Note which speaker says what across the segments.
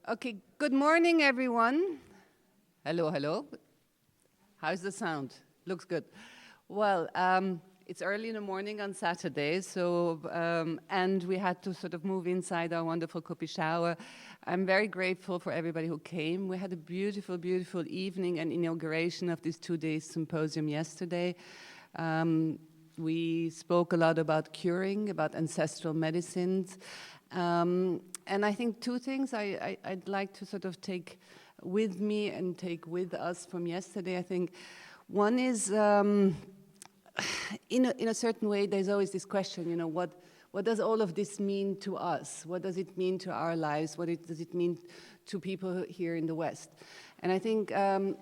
Speaker 1: Okay, good morning, everyone. Hello, hello. How's the sound? Looks good. Well, it's early in the morning on Saturday, so and we had to sort of move inside our wonderful Kopi shower. I'm very grateful for everybody who came. We had a beautiful, beautiful evening and inauguration of this 2-day symposium yesterday. We spoke a lot about curing, about ancestral medicines. And I think two things I'd like to sort of take with me and take with us from yesterday. I think one is, in a certain way, there's always this question, you know, what does all of this mean to us? What does it mean to our lives? What does it mean to people here in the West? And I think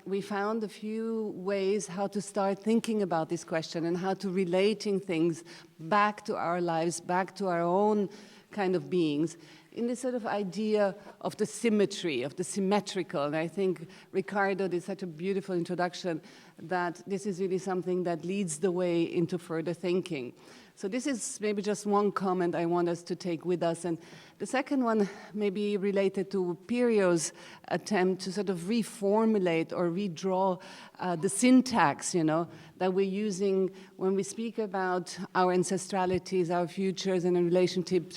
Speaker 1: we found a few ways how to start thinking about this question and how to relating things back to our lives, back to our own kind of beings, in this sort of idea of the symmetry, of the symmetrical. And I think Ricardo did such a beautiful introduction that this is really something that leads the way into further thinking. So this is maybe just one comment I want us to take with us. And the second one may be related to Pirio's attempt to sort of reformulate or redraw the syntax, you know, that we're using when we speak about our ancestralities, our futures, and a relationship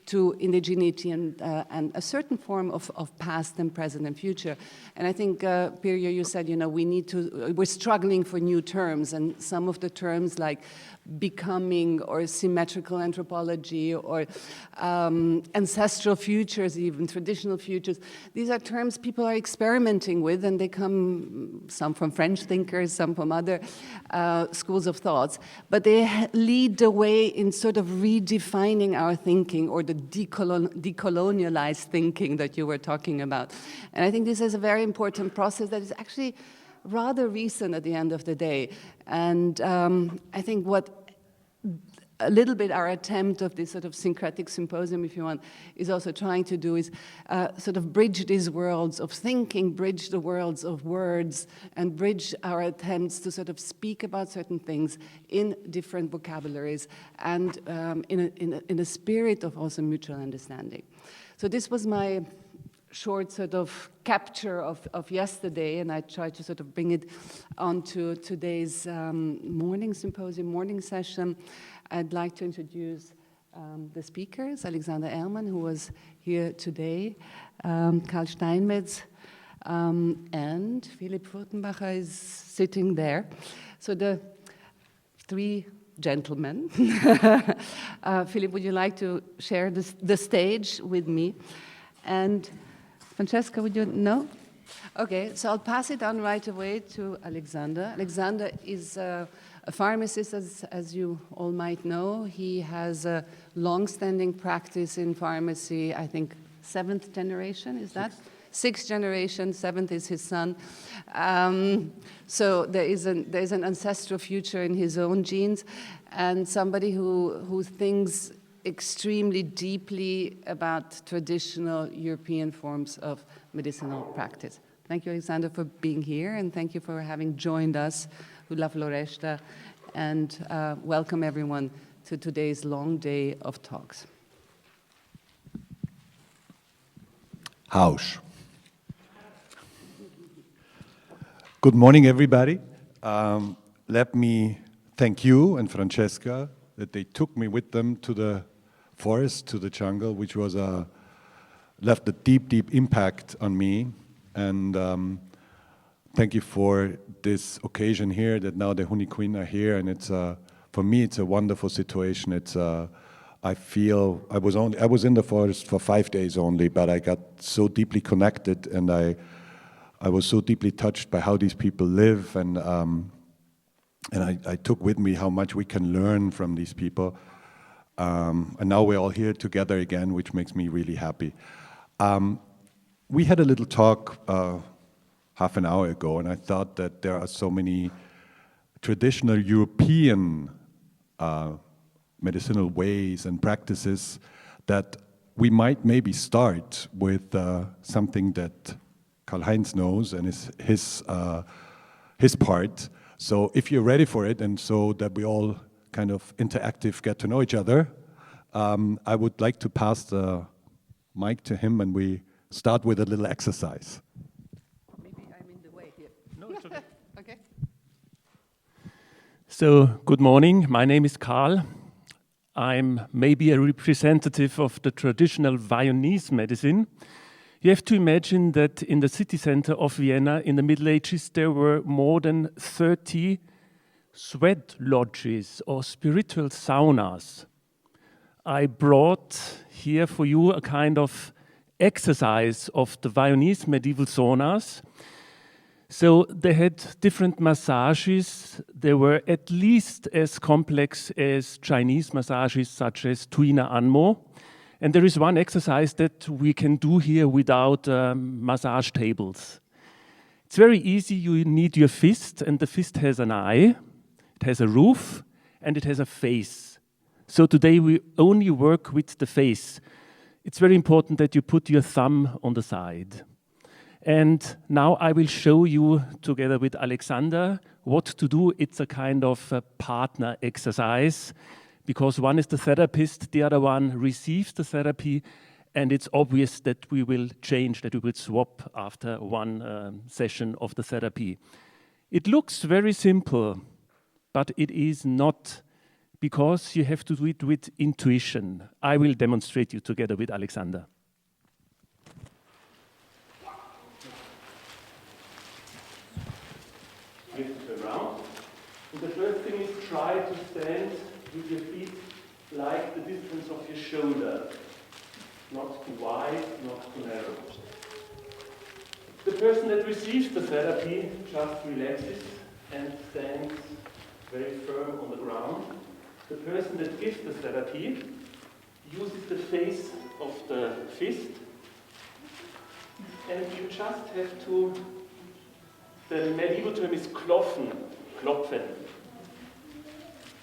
Speaker 1: to indigeneity and a certain form of past and present and future. And I think, Pirio, you said, you know, we're struggling for new terms, and some of the terms like becoming or symmetrical anthropology or ancestral futures, even traditional futures, these are terms people are experimenting with, and they come, some from French thinkers, some from other schools of thoughts, but they lead the way in sort of redefining our thinking, or the decolonialized thinking that you were talking about. And I think this is a very important process that is actually rather recent at the end of the day. And I think what a little bit our attempt of this sort of syncretic symposium, if you want, is also trying to do is sort of bridge these worlds of thinking, bridge the worlds of words, and bridge our attempts to sort of speak about certain things in different vocabularies and in a spirit of also mutual understanding. So this was my short sort of capture of yesterday, and I tried to sort of bring it onto today's morning symposium, morning session. I'd like to introduce the speakers, Alexander Ehrmann, who was here today, Karl Steinmetz, and Philipp Furtenbach is sitting there. So the three gentlemen. Philipp, would you like to share the stage with me? And Francesca, would you? No? Okay, so I'll pass it on right away to Alexander. Alexander is a pharmacist, as you all might know. He has a long-standing practice in pharmacy, I think 7th generation, is that? 6th generation, 7th is his son. So there is an ancestral future in his own genes, and somebody who thinks extremely deeply about traditional European forms of medicinal practice. Thank you, Alexander, for being here, and thank you for having joined us, La Floresta, and welcome everyone to today's long day of talks.
Speaker 2: House. Good morning, everybody. Let me thank you and Francesca that they took me with them to the forest, to the jungle, which was left a deep, deep impact on me. And thank you for this occasion here, that now the Huni Queen are here, and it's for me it's a wonderful situation. It's I feel I was in the forest for 5 days only, but I got so deeply connected, and I was so deeply touched by how these people live, and I took with me how much we can learn from these people. And now we're all here together again, which makes me really happy. We had a little talk half an hour ago, and I thought that there are so many traditional European medicinal ways and practices that we might maybe start with something that Karl-Heinz knows and is his part. So if you're ready for it, and so that we all kind of interactive get to know each other, I would like to pass the mic to him, and we start with a little exercise.
Speaker 1: Maybe I'm in the way here.
Speaker 3: No, it's okay.
Speaker 1: Okay.
Speaker 3: So, good morning. My name is Karl. I'm maybe a representative of the traditional Viennese medicine. You have to imagine that in the city center of Vienna in the Middle Ages, there were more than 30 sweat lodges or spiritual saunas. I brought here for you a kind of exercise of the Viennese medieval saunas. So they had different massages. They were at least as complex as Chinese massages such as Tuina Anmo. And there is one exercise that we can do here without massage tables. It's very easy. You need your fist, and the fist has an eye, it has a roof, and it has a face. So today we only work with the face. It's very important that you put your thumb on the side. And now I will show you, together with Alexander, what to do. It's a kind of a partner exercise, because one is the therapist, the other one receives the therapy, and it's obvious that we will change, that we will swap after one session of the therapy. It looks very simple, but it is not, because you have to do it with intuition. I will demonstrate you together with Alexander. You have to turn around. And the first thing is try to stand with your feet like the distance of your shoulder. Not too wide, not too narrow. The person that receives the therapy just relaxes and stands very firm on the ground. The person that gives the therapy uses the face of the fist, and you just have to, the medieval term is klopfen,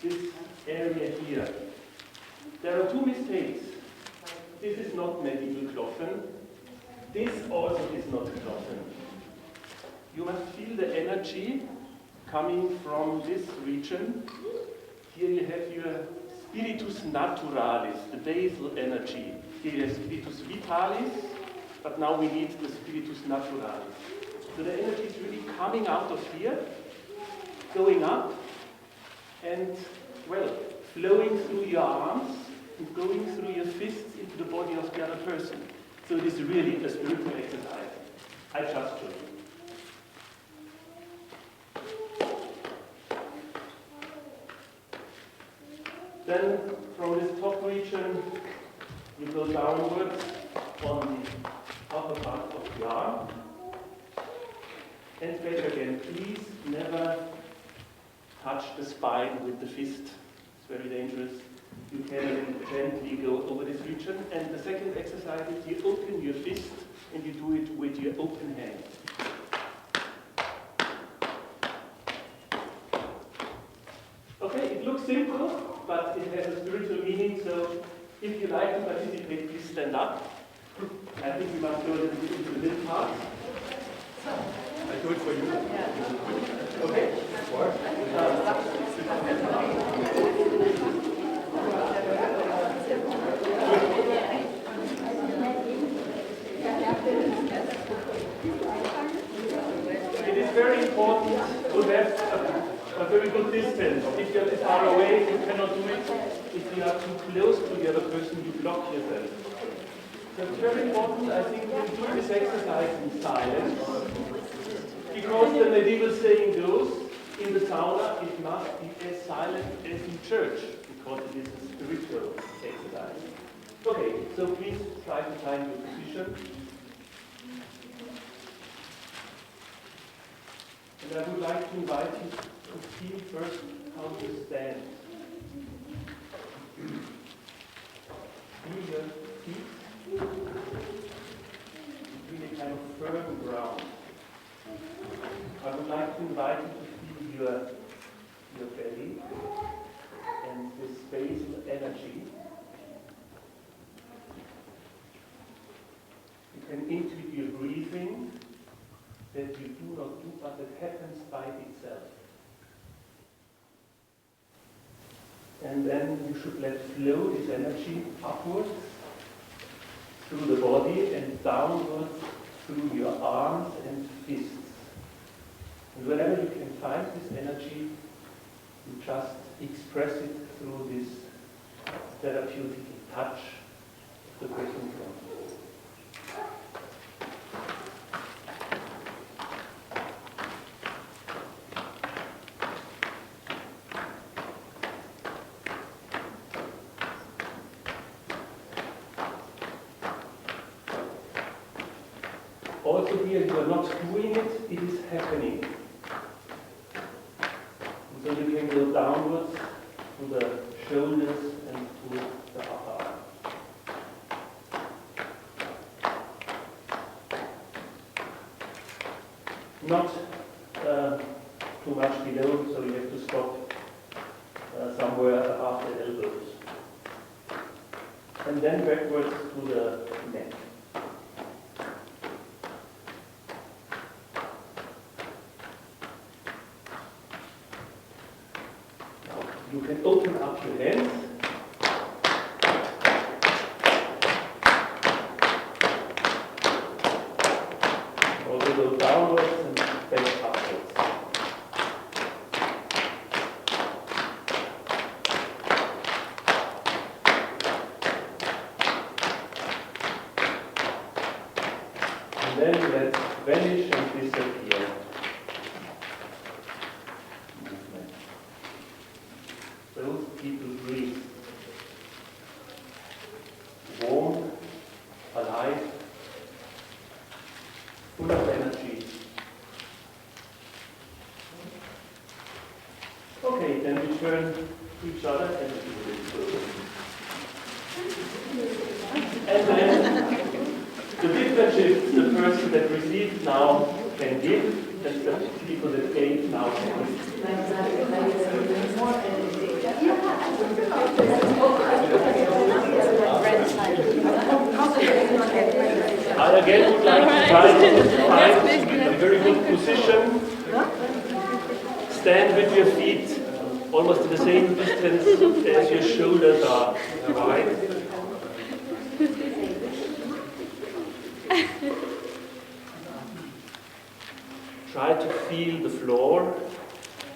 Speaker 3: this area here. There are two mistakes. This is not medieval klopfen. This also is not klopfen. You must feel the energy coming from this region. Here you have your spiritus naturalis, the basal energy. Here you have spiritus vitalis, but now we need the spiritus naturalis. So the energy is really coming out of here, going up, and, well, flowing through your arms and going through your fists into the body of the other person. So it is really a spiritual exercise. I just showed you. Then, from this top region, you go downwards on the upper part of the arm. And back again. Please never touch the spine with the fist. It's very dangerous. You can gently go over this region. And the second exercise is you open your fist and you do it with your open hand. Okay, it looks simple, but it has a spiritual meaning. So if you like to participate, please stand up. I think we must go a little bit into the middle part. I do it for you. Yeah. Okay. It is very important to have a very good distance. If you're far away, you cannot do it. If you are too close to the other person, you block yourself. So it's very important, I think, we do this exercise in silence. Because the medieval saying goes, in the sauna, it must be as silent as in church, because it is a spiritual exercise. Okay, so please try to find your position. And I would like to invite you to feel first how to stand. Feel your feet, really kind of firm ground. I would like to invite you to feel your belly and this basal energy. You can intuit your breathing that you do not do, but it happens by itself. And then you should let flow this energy upwards through the body and downwards through your arms and fists. And whenever you can find this energy, you just express it through this therapeutic touch of the breathing front. Also here, you are not doing it, it is happening. And so you can go downwards to the shoulders and to the upper arm. Not too much below, so you have to stop somewhere above the elbows. And then backwards to the neck. You can open up your hands. Also go downwards and back upwards. And then let vanish and disappear. Those people breathe. Warm, alive, full of energy. Okay, then we turn to each other and do this. And then the different shifts the person that received now can give, and the people that gave now can give. I again would like to find a very good position. Stand with your feet almost to the same distance as your shoulders are wide. Try to feel the floor,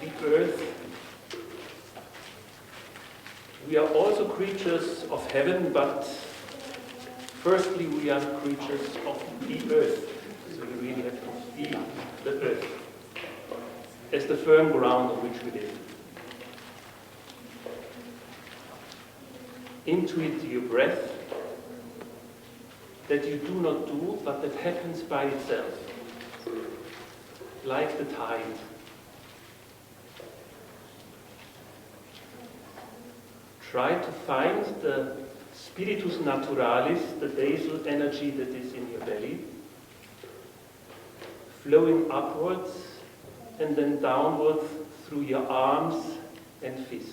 Speaker 3: the earth. We are also creatures of heaven, but firstly we are creatures of the earth. So we really have to feel the earth as the firm ground on which we live. Intuit your breath that you do not do, but that happens by itself, like the tide. Try to find the spiritus naturalis, the basal energy that is in your belly, flowing upwards and then downwards through your arms and fists.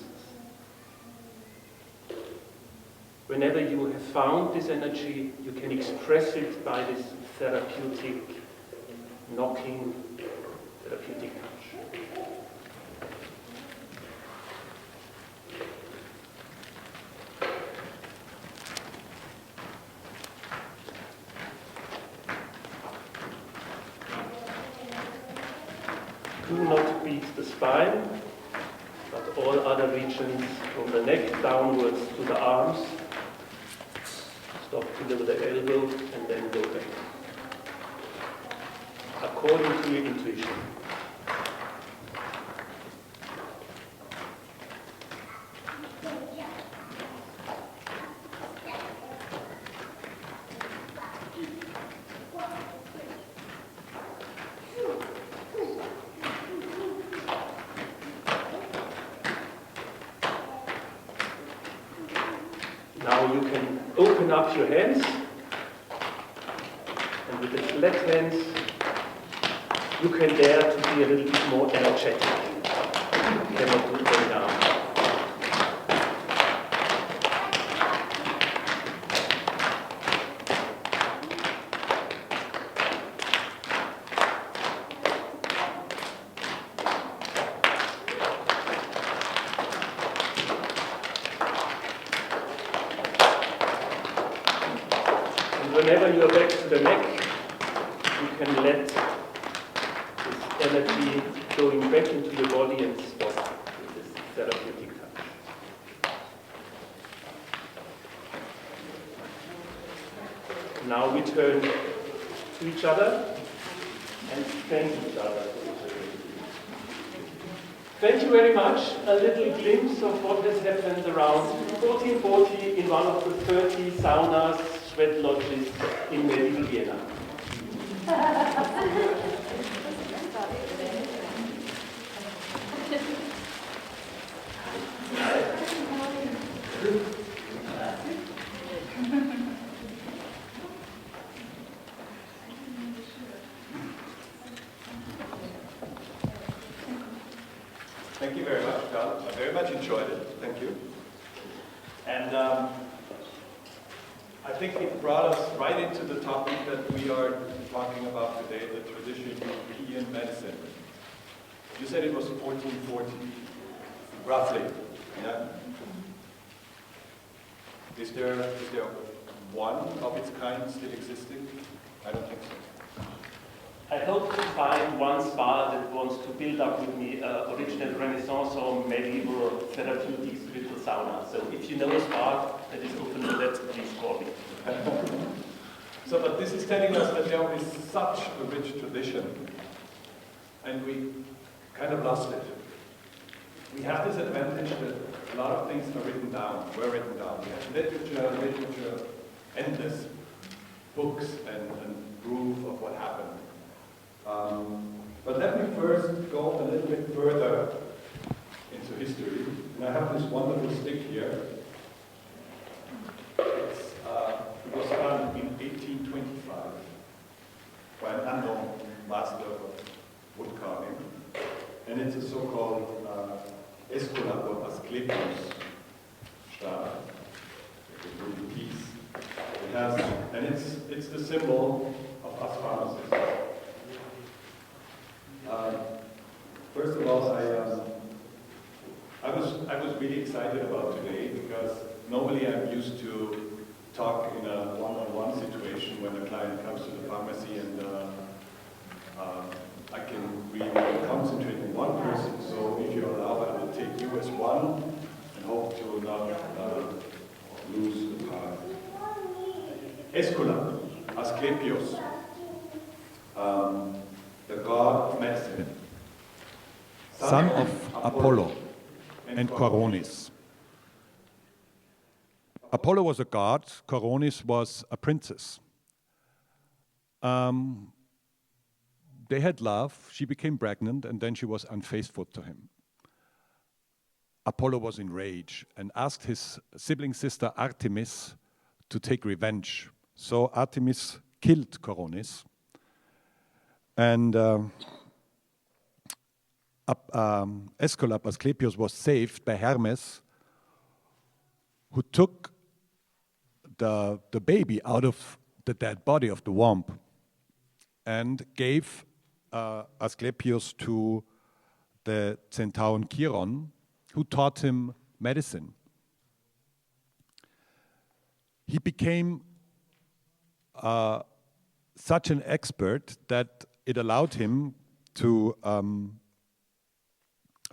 Speaker 3: Whenever you have found this energy, you can express it by this therapeutic knocking, therapeutic touch. Do not beat the spine, but all other regions from the neck downwards to the arms. Stop below the elbow and then go back. According to your intuition. Now you can open up your hands, and with the flat hands you can dare to be a little bit more energetic. You cannot do them now. the neck, you can let this energy going back into your body and stop with this therapeutic touch. Now we turn to each other and thank each other. Thank you very much. A little glimpse of what has happened around 1440 in one of the 30 saunas, sweat lodges in medieval Vienna.
Speaker 2: Thank you very much, Karl. I very much enjoyed it. Thank you. And I think it brought us right into the topic that we are talking about today, the traditional European medicine. You said it was 1440, roughly. Yeah. Is there one of its kind still existing? I don't think so.
Speaker 3: I hope to find one spa that wants to build up with me original Renaissance or medieval therapeutic spiritual sauna. So if you know a spa that is open to that, please call me.
Speaker 2: So, but this is telling us that there is such a rich tradition, and we kind of lost it. We have this advantage that a lot of things are written down, were written down. We have literature, endless books and proof of what happened. But let me first go a little bit further into history. And I have this wonderful stick here. It was found in 1825 by an unknown master of wood carving. And it's a so-called Asclepius star, a wooden piece. It has, and it's the symbol of us pharmacists. First of all, I was really excited about today because normally I'm used to talk in a one-on-one situation when a client comes to the pharmacy and I can really concentrate on one person. So if you allow, I will take you as one and hope to not lose the path. Asclepius, the god of medicine, son of Apollo and Coronis. Apollo was a god, Coronis was a princess. They had love, she became pregnant, and then she was unfaithful to him. Apollo was enraged and asked his sibling sister Artemis to take revenge. So Artemis killed Coronis. And Asclepius was saved by Hermes, who took the baby out of the dead body of the womb and gave Asclepius to the centaur Chiron, who taught him medicine. He became such an expert that it allowed him to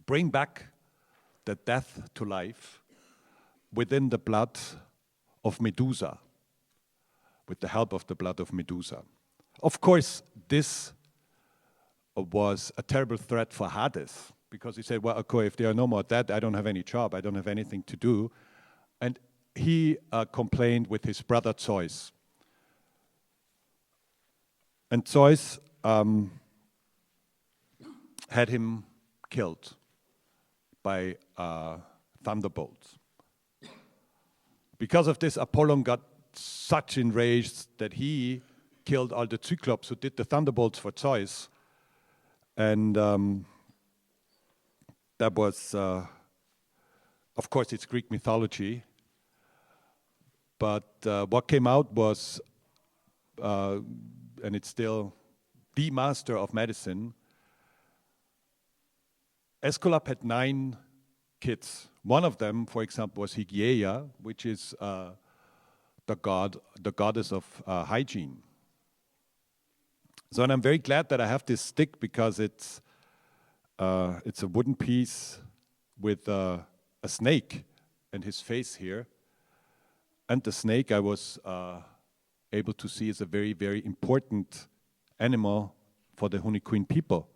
Speaker 2: bring back the death to life within the blood of Medusa, with the help of the blood of Medusa. Of course, this was a terrible threat for Hades, because he said, well, okay, if there are no more dead, I don't have any job, I don't have anything to do. And he complained with his brother Zeus. And Zeus had him killed by thunderbolts. Because of this, Apollon got such enraged that he killed all the Cyclops who did the thunderbolts for Zeus. And that was, of course, it's Greek mythology. But what came out was, and it's still the master of medicine, Aesculape had 9 kids. One of them, for example, was Jiboia, which is the goddess of hygiene. So, and I'm very glad that I have this stick because it's a wooden piece with a snake and his face here. And the snake I was able to see is a very, very important animal for the Hunikuin people,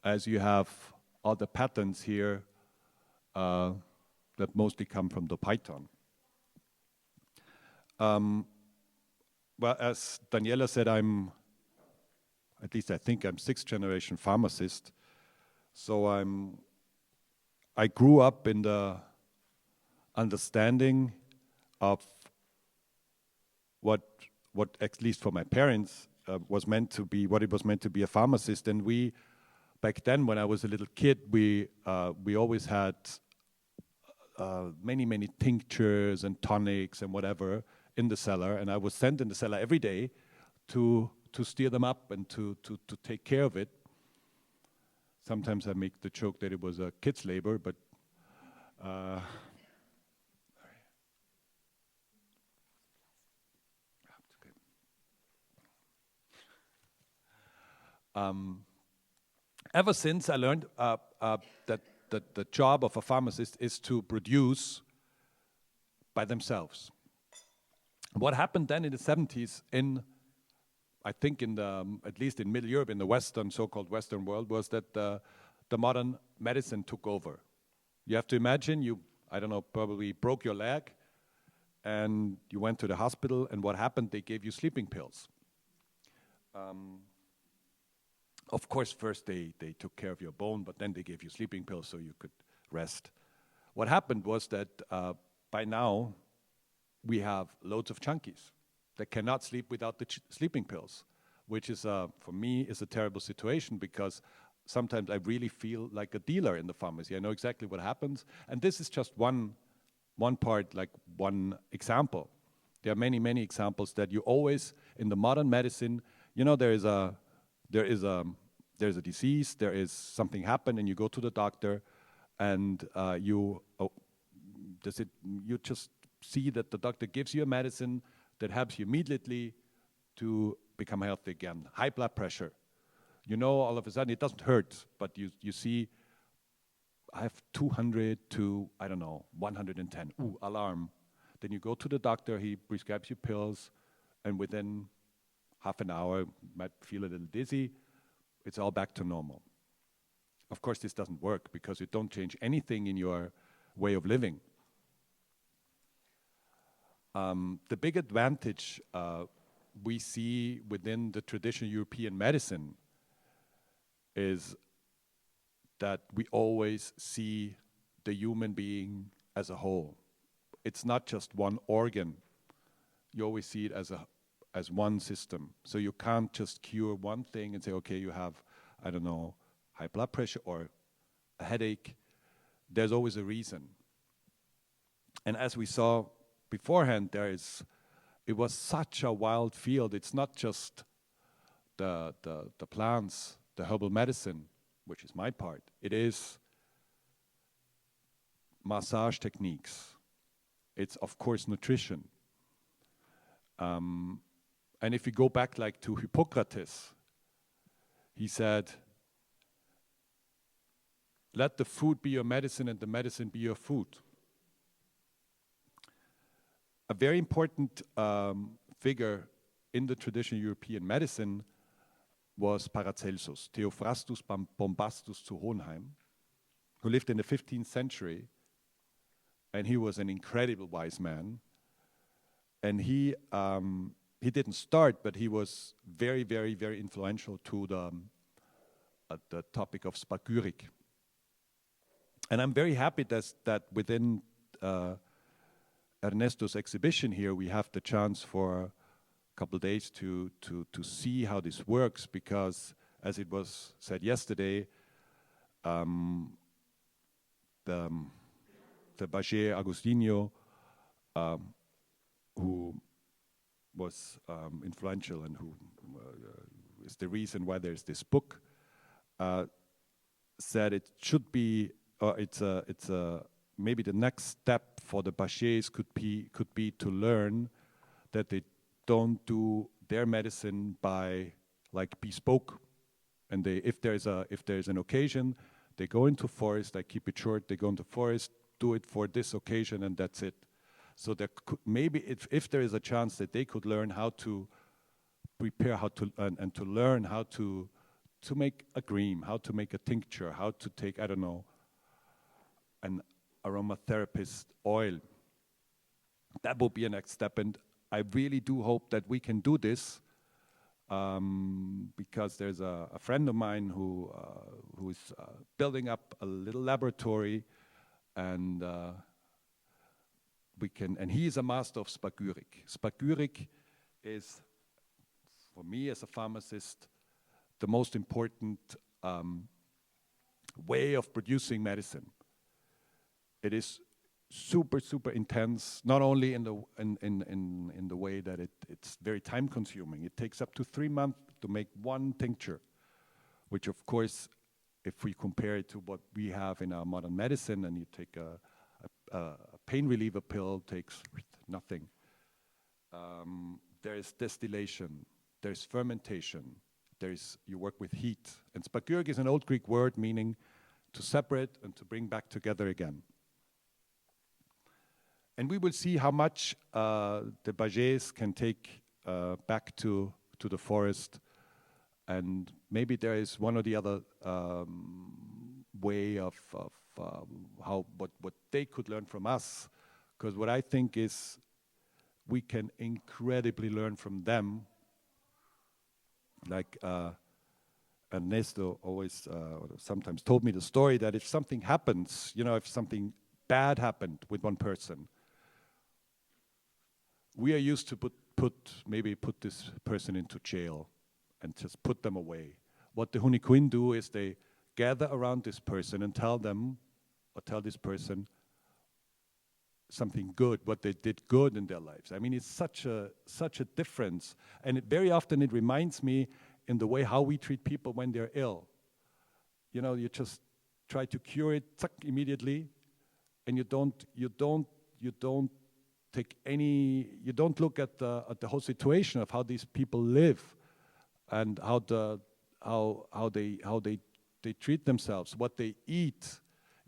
Speaker 2: as you have all the patterns here that mostly come from the python. Well, as Daniela said, at least I think I'm 6th generation pharmacist. So I grew up in the understanding of what at least for my parents was meant to be, what it was meant to be a pharmacist. And we, back then when I was a little kid, we always had many tinctures and tonics and whatever in the cellar, and I was sent in the cellar every day to stir them up and to take care of it. Sometimes I make the joke that it was a kid's labor, but ever since I learned that the job of a pharmacist is to produce by themselves. What happened then in the 70s I think at least in Middle Europe, in the so-called Western world, was that the modern medicine took over. You have to imagine I don't know, probably broke your leg and you went to the hospital, and what happened? They gave you sleeping pills. Of course, first they took care of your bone, but then they gave you sleeping pills so you could rest. What happened was that by now we have loads of junkies that cannot sleep without the sleeping pills, which is, for me, is a terrible situation because sometimes I really feel like a dealer in the pharmacy. I know exactly what happens, and this is just one part, like one example. There are many examples that you always, in the modern medicine, you know, there is a disease, there is something happened, and you go to the doctor, and you just see that the doctor gives you a medicine that helps you immediately to become healthy again. High blood pressure. You know, all of a sudden, it doesn't hurt, but you see, I have 200 to, I don't know, 110. Ooh, alarm. Then you go to the doctor, he prescribes you pills, and within half an hour, you might feel a little dizzy. It's all back to normal. Of course, this doesn't work because you don't change anything in your way of living. The big advantage we see within the traditional European medicine is that we always see the human being as a whole. It's not just one organ. You always see it as one system. So you can't just cure one thing and say, okay, you have, I don't know, high blood pressure or a headache. There's always a reason. And as we saw beforehand, it was such a wild field. It's not just the plants, the herbal medicine, which is my part. It is massage techniques. It's, of course, nutrition. And if we go back like to Hippocrates, he said, let the food be your medicine and the medicine be your food. A very important figure in the traditional European medicine was Paracelsus, Theophrastus Bombastus zu Hohenheim, who lived in the 15th century, and he was an incredible wise man. And he didn't start, but he was very influential to the topic of spagyrik. And I'm very happy that within Ernesto's exhibition here, we have the chance for a couple of days to see how this works, because as it was said yesterday, the Bagé Agostinho, who was influential and who is the reason why there's this book, said it should be, maybe the next step for the Bagés could be to learn that they don't do their medicine by like bespoke, and if there's an occasion, they go into forest. I keep it short. They go into forest, do it for this occasion, and that's it. So there could, maybe if there is a chance that they could learn how to prepare, how to and to learn how to make a cream, how to make a tincture, how to take, I don't know, an aromatherapist oil. That would be a next step, and I really do hope that we can do this, because there's a friend of mine who is building up a little laboratory, and we can. And he is a master of spagyric. Spagyric is, for me as a pharmacist, the most important way of producing medicine. It is super, super intense, not only in the way that it's very time consuming. It takes up to 3 months to make one tincture, which of course, if we compare it to what we have in our modern medicine, and you take a pain reliever pill, takes nothing. There is distillation, there's fermentation, you work with heat. And spagyric is an old Greek word meaning to separate and to bring back together again. And we will see how much the Bagés can take back to the forest, and maybe there is one or the other way of what they could learn from us. Because what I think is we can incredibly learn from them. Like Ernesto always sometimes told me the story that if something happens, if something bad happened with one person, we are used to put this person into jail and just put them away. What the Hunikuin do is they gather around this person and tell this person something good, what they did good in their lives. I mean, it's such a difference, and very often it reminds me in the way how we treat people when they're ill. You just try to cure it immediately, and you don't look at the whole situation of how these people live and how they treat themselves, what they eat.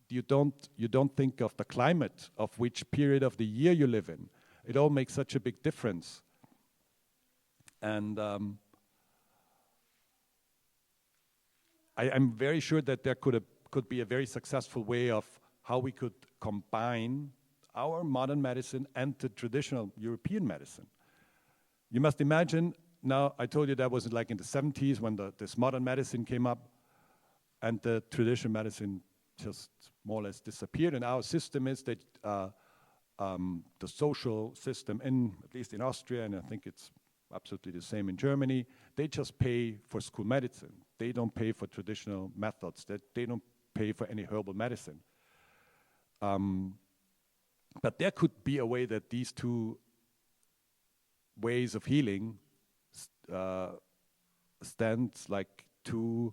Speaker 2: You don't think of the climate of which period of the year you live in. It all makes such a big difference. And I'm very sure that there could be a very successful way of how we could combine our modern medicine and the traditional European medicine. You must imagine, now I told you that was like in the 70s when this modern medicine came up, and the traditional medicine just more or less disappeared. And our system is that the social system, at least in Austria, and I think it's absolutely the same in Germany, they just pay for school medicine. They don't pay for traditional methods. They don't pay for any herbal medicine. But there could be a way that these two ways of healing stand like two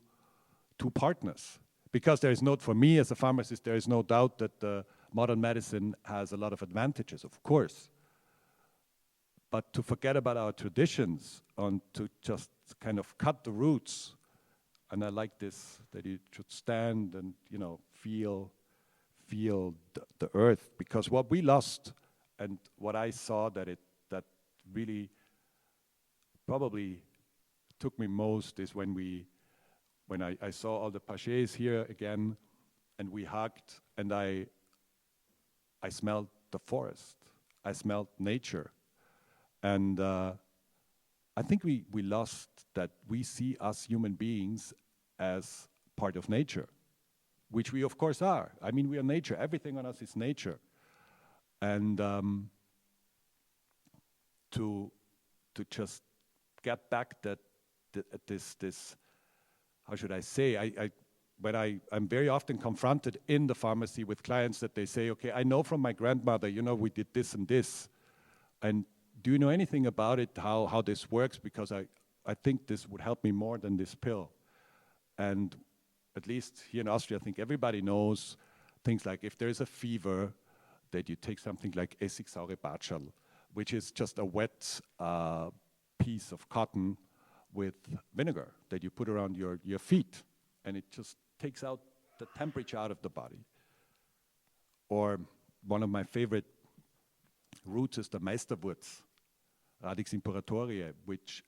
Speaker 2: partners. Because there is for me as a pharmacist, there is no doubt that the modern medicine has a lot of advantages, of course. But to forget about our traditions and to just kind of cut the roots, and I like this, that you should stand and, feel the earth, because what we lost and what I saw that really probably took me most is when I saw all the Bagés here again, and we hugged, and I smelled the forest, I smelled nature, and I think we lost that we see us human beings as part of nature, which we of course are. I mean, we are nature. Everything on us is nature. And to just get back this, how should I say, I'm very often confronted in the pharmacy with clients that they say, okay, I know from my grandmother, we did this and this. And do you know anything about it, how this works? Because I think this would help me more than this pill. And at least here in Austria, I think everybody knows things like if there's a fever, that you take something like Essigsaure Batschal, which is just a wet piece of cotton with vinegar that you put around your feet, and it just takes out the temperature out of the body. Or one of my favorite roots is the Meisterwurz, Radix imperatoriae, which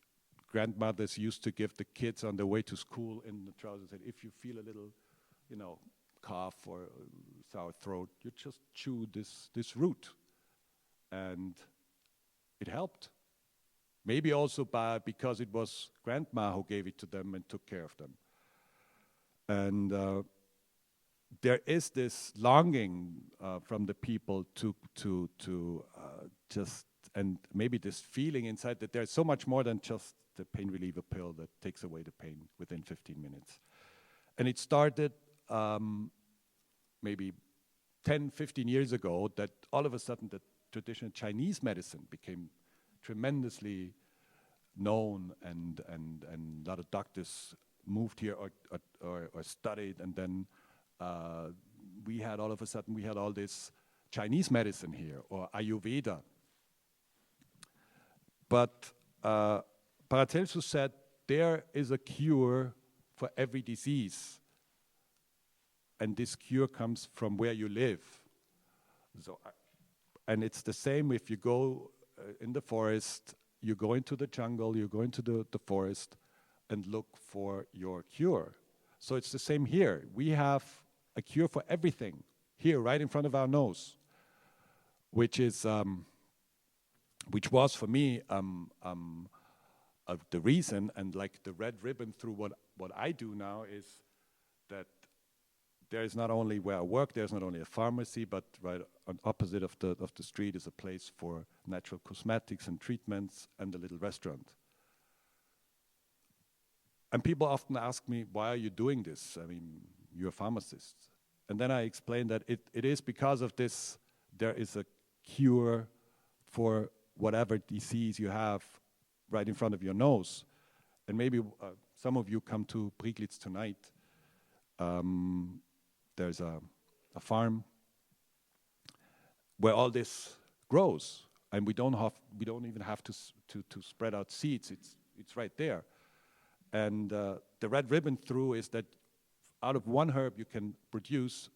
Speaker 2: grandmothers used to give the kids on their way to school in the trousers. Said, if you feel a little, cough or sour throat, you just chew this root. And it helped. Maybe also because it was grandma who gave it to them and took care of them. And there is this longing from the people to just, and maybe this feeling inside that there's so much more than just the pain reliever pill that takes away the pain within 15 minutes. And it started maybe 10, 15 years ago that all of a sudden the traditional Chinese medicine became tremendously known, and a lot of doctors moved here or studied, and then we had all this Chinese medicine here, or Ayurveda. But Paracelsus said there is a cure for every disease, and this cure comes from where you live. So, and it's the same if you go in the forest, you go into the jungle, you go into the forest and look for your cure. So it's the same here. We have a cure for everything here, right in front of our nose, which is, which was for me the reason, and like the red ribbon through what I do now is that there is not only where I work, there's not only a pharmacy, but right on opposite of the street is a place for natural cosmetics and treatments and a little restaurant. And people often ask me, why are you doing this? I mean, you're a pharmacist. And then I explain that it is because of this, there is a cure for whatever disease you have right in front of your nose. And maybe some of you come to Prieglitz tonight. There's a farm where all this grows, and we don't even have to spread out seeds. It's right there. And the red ribbon through is that out of one herb you can produce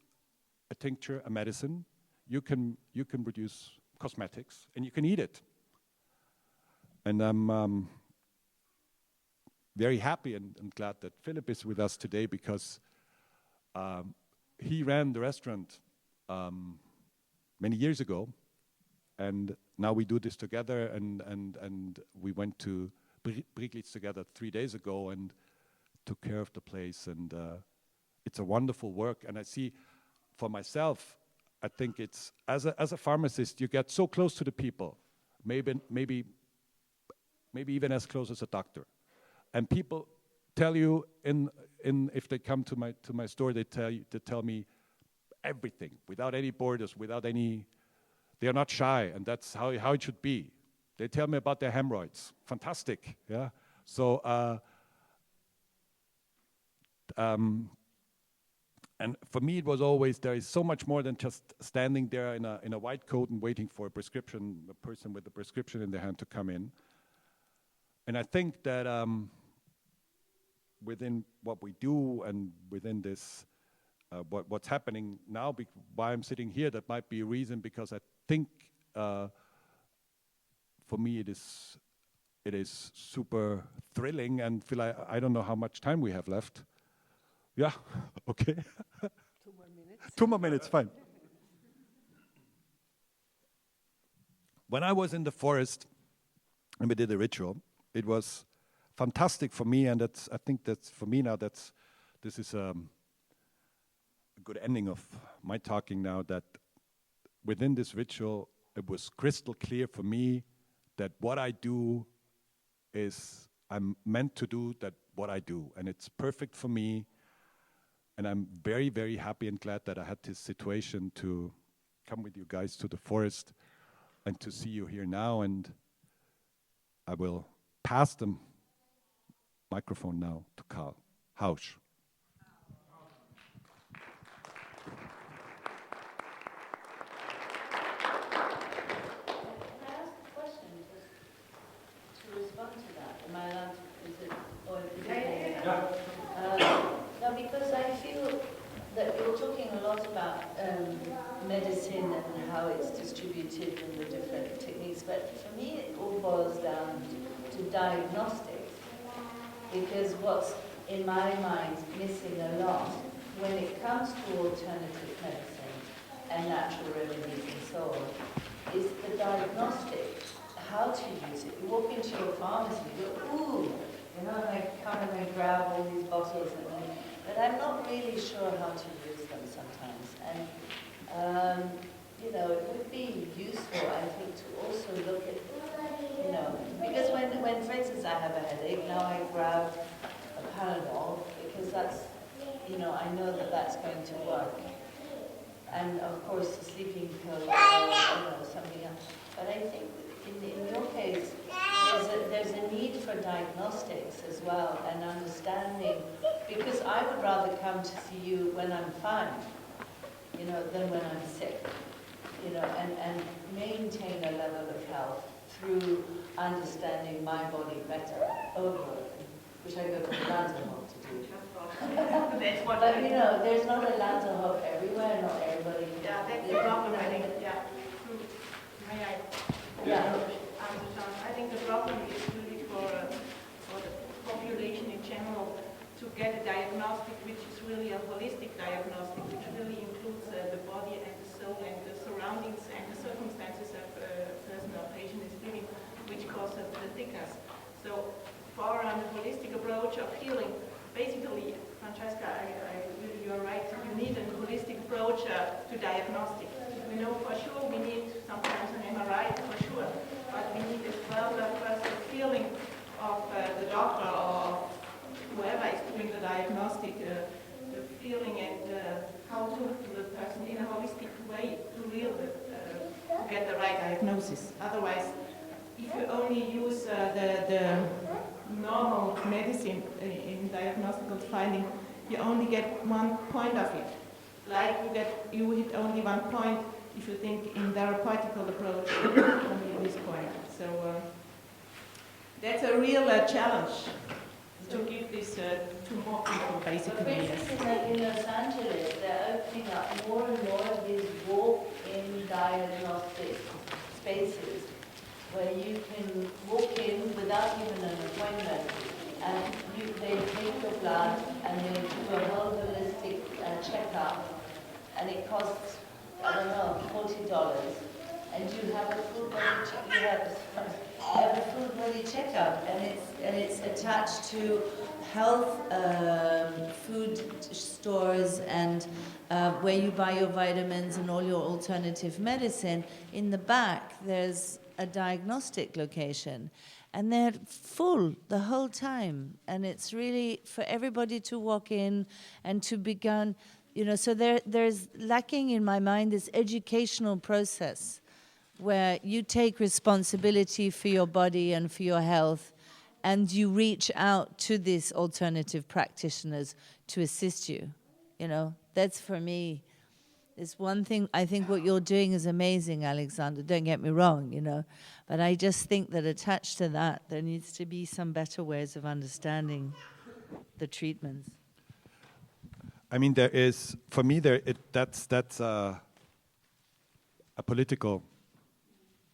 Speaker 2: a tincture, a medicine. You can produce cosmetics, and you can eat it. And I'm very happy and glad that Philipp is with us today, because he ran the restaurant many years ago, and now we do this together, and we went to Prieglitz together 3 days ago and took care of the place, and it's a wonderful work. And I see for myself, I think it's, as a pharmacist, you get so close to the people, maybe even as close as a doctor. And people tell you if they come to my store, they tell me everything without any borders, they're not shy, and that's how it should be. They tell me about their hemorrhoids. Fantastic, yeah. So and for me, it was always, there is so much more than just standing there in a white coat and waiting for a person with a prescription in their hand to come in. And I think that within what we do and within this, what's happening now, why I'm sitting here, that might be a reason, because I think for me it is super thrilling, and feel I don't know how much time we have left. Yeah, okay.
Speaker 1: 2 more minutes.
Speaker 2: 2 more minutes, fine. When I was in the forest and we did a ritual, it was fantastic for me, and I think that's for me now, this is a good ending of my talking now, that within this ritual, it was crystal clear for me that what I do is, I'm meant to do that what I do, and it's perfect for me. And I'm very, very happy and glad that I had this situation to come with you guys to the forest and to see you here now. And I will pass the microphone now to Karl-Heinz.
Speaker 4: Can I ask a question to respond to that? Am I allowed to? No, because I feel that you're talking a lot about medicine and how it's distributed and the different techniques, but for me it all boils down to diagnostics, because what's in my mind missing a lot when it comes to alternative medicine and natural remedies and so on is the diagnostics, how to use it. You walk into your pharmacy, you go, ooh, and I come and I grab all these bottles, but I'm not really sure how to use them sometimes. And, it would be useful, I think, to also look at, because when, for instance, I have a headache, now I grab a Panadol, because that's, I know that that's going to work. And, of course, the sleeping pill, something else. But I think in your case, there's a need for diagnostics as well and understanding, because I would rather come to see you when I'm fine, than when I'm sick, and maintain a level of health through understanding my body better overall, which I go to Lanzarote to do. But there's not a Lanzarote everywhere, not everybody.
Speaker 5: Yeah, that's the problem, I think. Yeah. May I?
Speaker 4: Yeah.
Speaker 5: I think the problem is really for the population in general to get a diagnostic which is really a holistic diagnostic, which really includes the body and the soul and the surroundings and the circumstances of a person or patient is living, which causes the sickness. So for a holistic approach of healing, basically, Francesca, you're right, you need a holistic approach to diagnostic. We know for sure we need sometimes an MRI, for sure, but we need as well first the feeling of the doctor or whoever is doing the diagnostic, the feeling and how to the person in a holistic way to really get the right diagnosis. Otherwise, if you only use the normal medicine in diagnostical finding, you only get one point of it. Like you hit only one point if you think in therapeutical approach, only this point. So that's a real challenge to give this to more people, basically.
Speaker 4: For instance, in Los Angeles, they're opening up more and more of these walk-in diagnostic spaces where you can walk in without even an appointment, and they take your blood and they do a whole holistic checkup, and it costs, I don't know, $40, and you have a full body checkup, and it's attached to health food stores and where you buy your vitamins and all your alternative medicine. In the back, there's a diagnostic location, and they're full the whole time, and it's really for everybody to walk in and to begin, so there's lacking in my mind this educational process where you take responsibility for your body and for your health, and you reach out to these alternative practitioners to assist you. That's for me. It's one thing. I think what you're doing is amazing, Alexander. Don't get me wrong, but I just think that attached to that, there needs to be some better ways of understanding the treatments.
Speaker 2: I mean, there is, for me, that's a political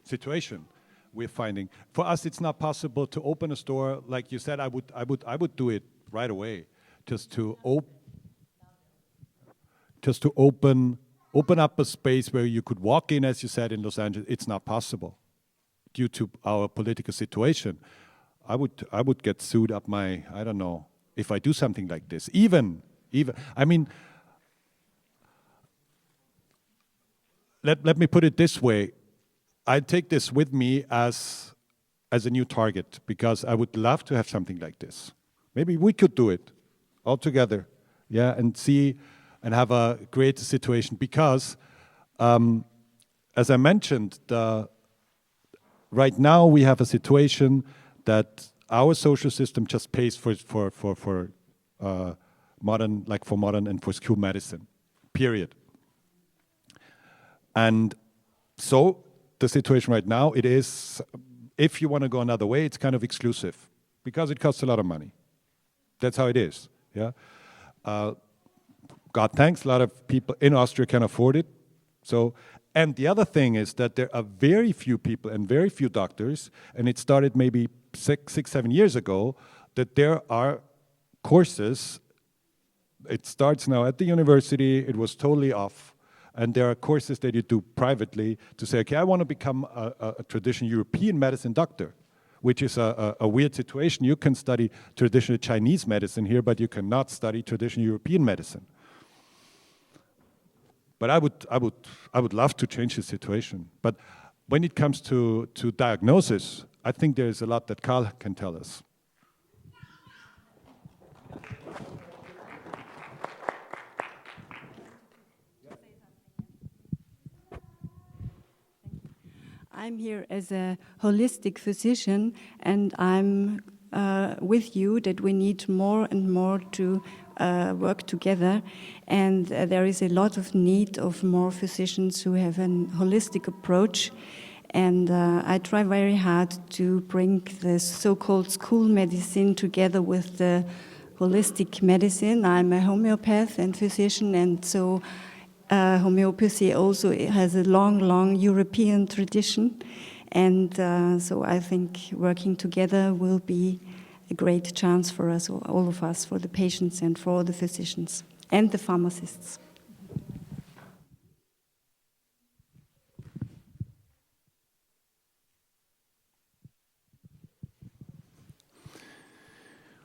Speaker 2: situation we're finding. For us, it's not possible to open a store like you said. I would do it right away, just to open up a space where you could walk in, as you said, in Los Angeles. It's not possible due to our political situation. I would get sued up my, I don't know, if I do something like this. Even, I mean, let me put it this way. I take this with me as a new target, because I would love to have something like this. Maybe we could do it all together, yeah, and see and have a great situation, because as I mentioned, right now we have a situation that our social system just pays for modern and for school medicine, period. And so the situation right now, it is, if you want to go another way, it's kind of exclusive. because it costs a lot of money. That's how it is. Yeah. God thanks, a lot of people in Austria can afford it. So, and the other thing is that there are very few people and very few doctors, and it started maybe 7 years ago, that there are courses. It starts now at the university, it was totally off, and there are courses that you do privately to say, okay, I want to become a traditional European medicine doctor, which is a weird situation. You can study traditional Chinese medicine here, but you cannot study traditional European medicine. But I would love to change the situation. But when it comes to diagnosis, I think there is a lot that Karl can tell us.
Speaker 6: I'm here as a holistic physician, and I'm with you that we need more and more to work together, and there is a lot of need of more physicians who have a holistic approach, and I try very hard to bring the so-called school medicine together with the holistic medicine. I'm a homeopath and physician, and so homeopathy also has a long European tradition, and so I think working together will be a great chance for us, all of us, for the patients and for the physicians and the pharmacists.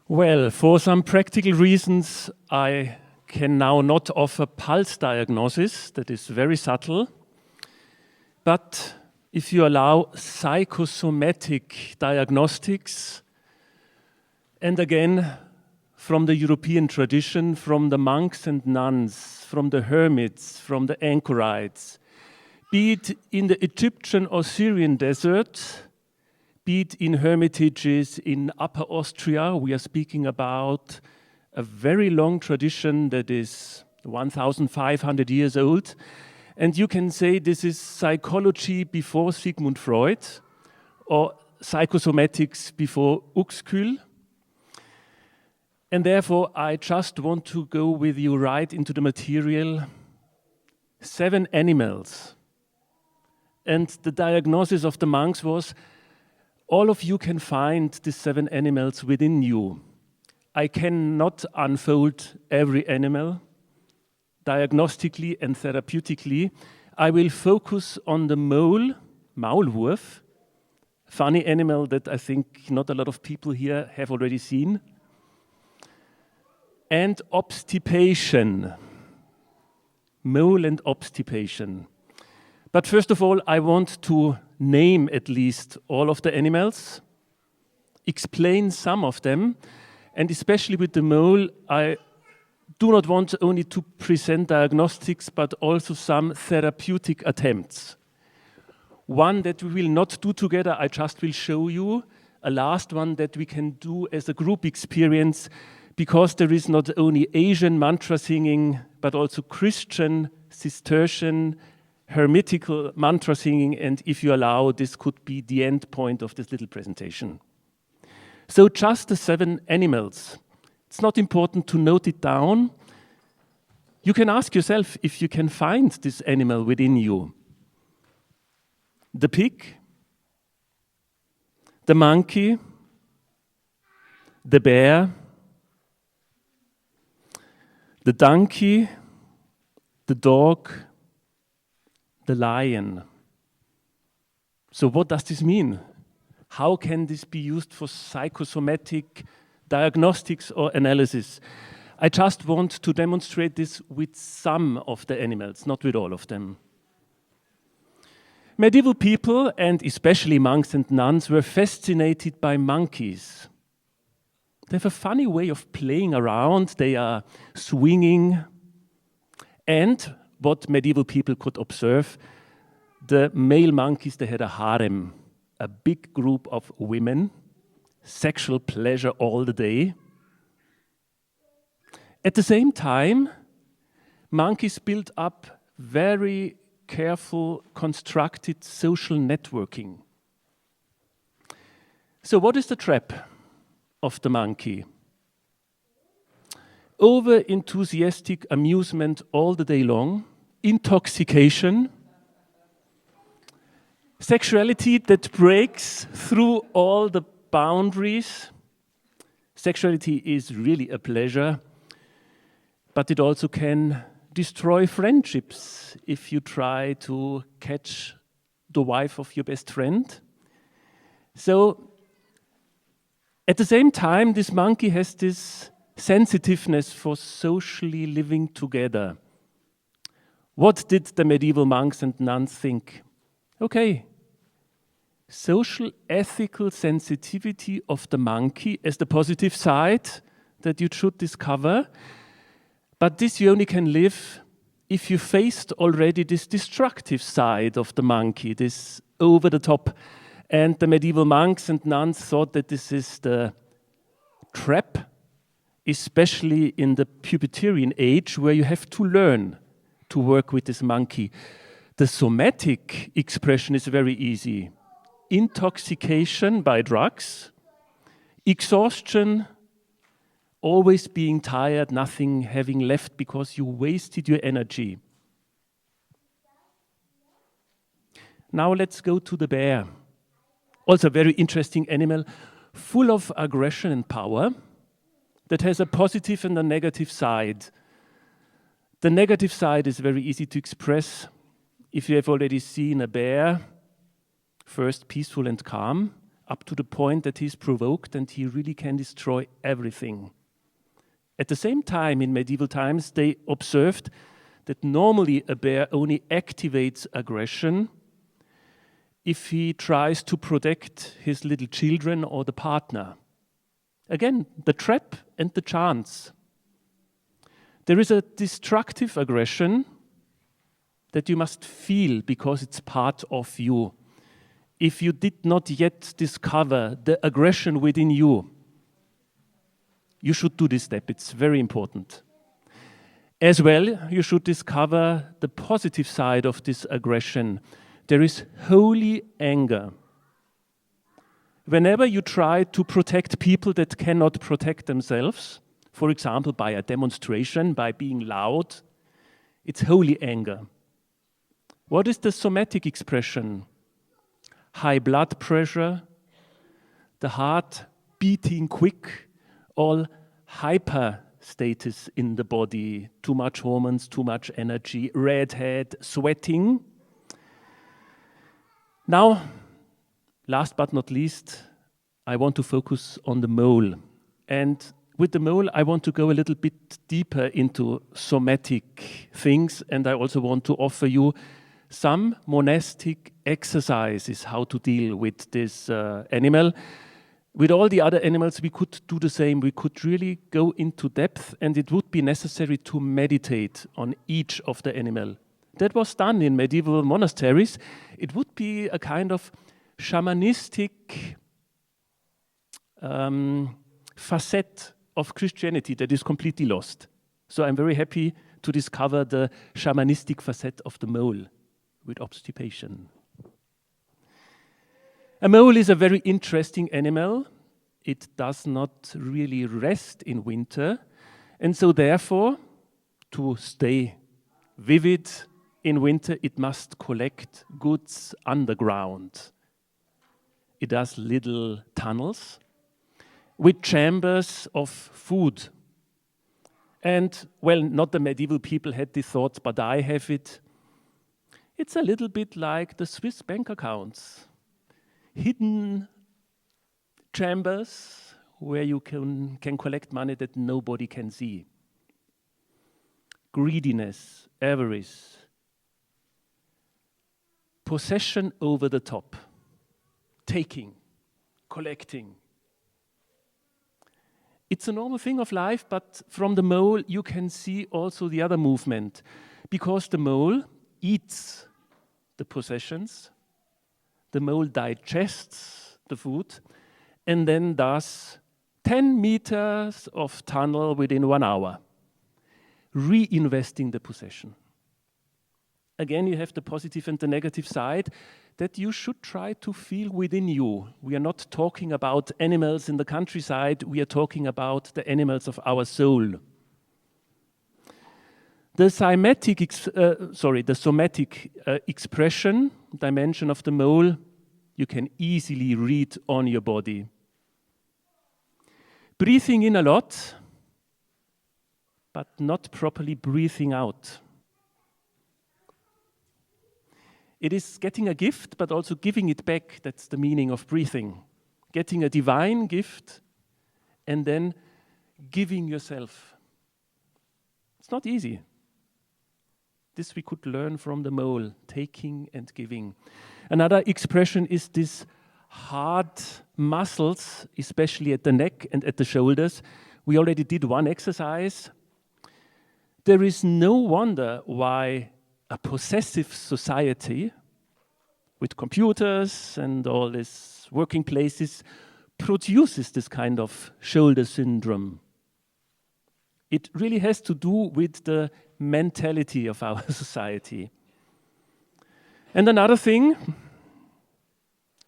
Speaker 3: Well, for some practical reasons, I can now not offer pulse diagnosis, that is very subtle, but if you allow psychosomatic diagnostics, and again, from the European tradition, from the monks and nuns, from the hermits, from the anchorites, be it in the Egyptian or Syrian desert, be it in hermitages in Upper Austria, we are speaking about a very long tradition that is 1,500 years old. And you can say this is psychology before Sigmund Freud, or psychosomatics before Uexküll. And therefore, I just want to go with you right into the material. 7 animals. And the diagnosis of the monks was, all of you can find the 7 animals within you. I cannot unfold every animal. Diagnostically and therapeutically, I will focus on the mole, Maulwurf, funny animal that I think not a lot of people here have already seen, and obstipation, mole and obstipation. But first of all, I want to name at least all of the animals, explain some of them, and especially with the mole, I do not want only to present diagnostics, but also some therapeutic attempts. One that we will not do together, I just will show you. A last one that we can do as a group experience, because there is not only Asian mantra singing, but also Christian, Cistercian, Hermetical mantra singing, and if you allow, this could be the end point of this little presentation. So just the 7 animals. It's not important to note it down. You can ask yourself if you can find this animal within you. The pig, the monkey, the bear, the donkey, the dog, the lion. So what does this mean? How can this be used for psychosomatic diagnostics or analysis? I just want to demonstrate this with some of the animals, not with all of them. Medieval people, and especially monks and nuns, were fascinated by monkeys. They have a funny way of playing around. They are swinging. And what medieval people could observe, the male monkeys, they had a harem, a big group of women, sexual pleasure all the day. At the same time, monkeys built up very careful, constructed social networking. So what is the trap? of the monkey. Over-enthusiastic amusement all the day long, intoxication, sexuality that breaks through all the boundaries. Sexuality is really a pleasure, but it also can destroy friendships if you try to catch the wife of your best friend. So, at the same time, this monkey has this sensitiveness for socially living together. What did the medieval monks and nuns think? Okay, social ethical sensitivity of the monkey as the positive side that you should discover, but this you only can live if you faced already this destructive side of the monkey, this over the top. And the medieval monks and nuns thought that this is the trap, especially in the Pubertarian age, where you have to learn to work with this monkey. The somatic expression is very easy. Intoxication by drugs, exhaustion, always being tired, nothing having left because you wasted your energy. Now let's go to the bear. Also a very interesting animal, full of aggression and power, that has a positive and a negative side. The negative side is very easy to express. If you have already seen a bear, first peaceful and calm, up to the point that he's provoked and he really can destroy everything. At the same time, in medieval times, they observed that normally a bear only activates aggression if he tries to protect his little children or the partner. Again, the trap and the chance. There is a destructive aggression that you must feel because it's part of you. If you did not yet discover the aggression within you, you should do this step. It's very important. As well, you should discover the positive side of this aggression. There is holy anger. Whenever you try to protect people that cannot protect themselves, for example, by a demonstration, by being loud, it's holy anger. What is the somatic expression? High blood pressure, the heart beating quick, all hyper status in the body, too much hormones, too much energy, red head, sweating. Now, last but not least, I want to focus on the mole. And with the mole, I want to go a little bit deeper into somatic things, and I also want to offer you some monastic exercises how to deal with this animal. With all the other animals, we could do the same. We could really go into depth, and it would be necessary to meditate on each of the animal. That was done in medieval monasteries. It would be a kind of shamanistic facet of Christianity that is completely lost. So I'm very happy to discover the shamanistic facet of the mole with obstipation. A mole is a very interesting animal. It does not really rest in winter, and so therefore, to stay vivid in winter, it must collect goods underground. It does little tunnels with chambers of food. And, well, not the medieval people had this thought, but I have it. It's a little bit like the Swiss bank accounts. Hidden chambers where you can collect money that nobody can see. Greediness, avarice, possession over the top, taking, collecting. It's a normal thing of life, but from the mole you can see also the other movement, because the mole eats the possessions, the mole digests the food, and then does 10 meters of tunnel within 1 hour, reinvesting the possession. Again, you have the positive and the negative side. that you should try to feel within you. We are not talking about animals in the countryside, we are talking about the animals of our soul. The somatic expression, dimension of the mole, you can easily read on your body. Breathing in a lot, but not properly breathing out. It is getting a gift, but also giving it back. That's the meaning of breathing. Getting a divine gift and then giving yourself. It's not easy. This we could learn from the mole, taking and giving. Another expression is this hard muscles, especially at the neck and at the shoulders. We already did one exercise. There is no wonder why a possessive society with computers and all these working places produces this kind of shoulder syndrome. It really has to do with the mentality of our society. And another thing,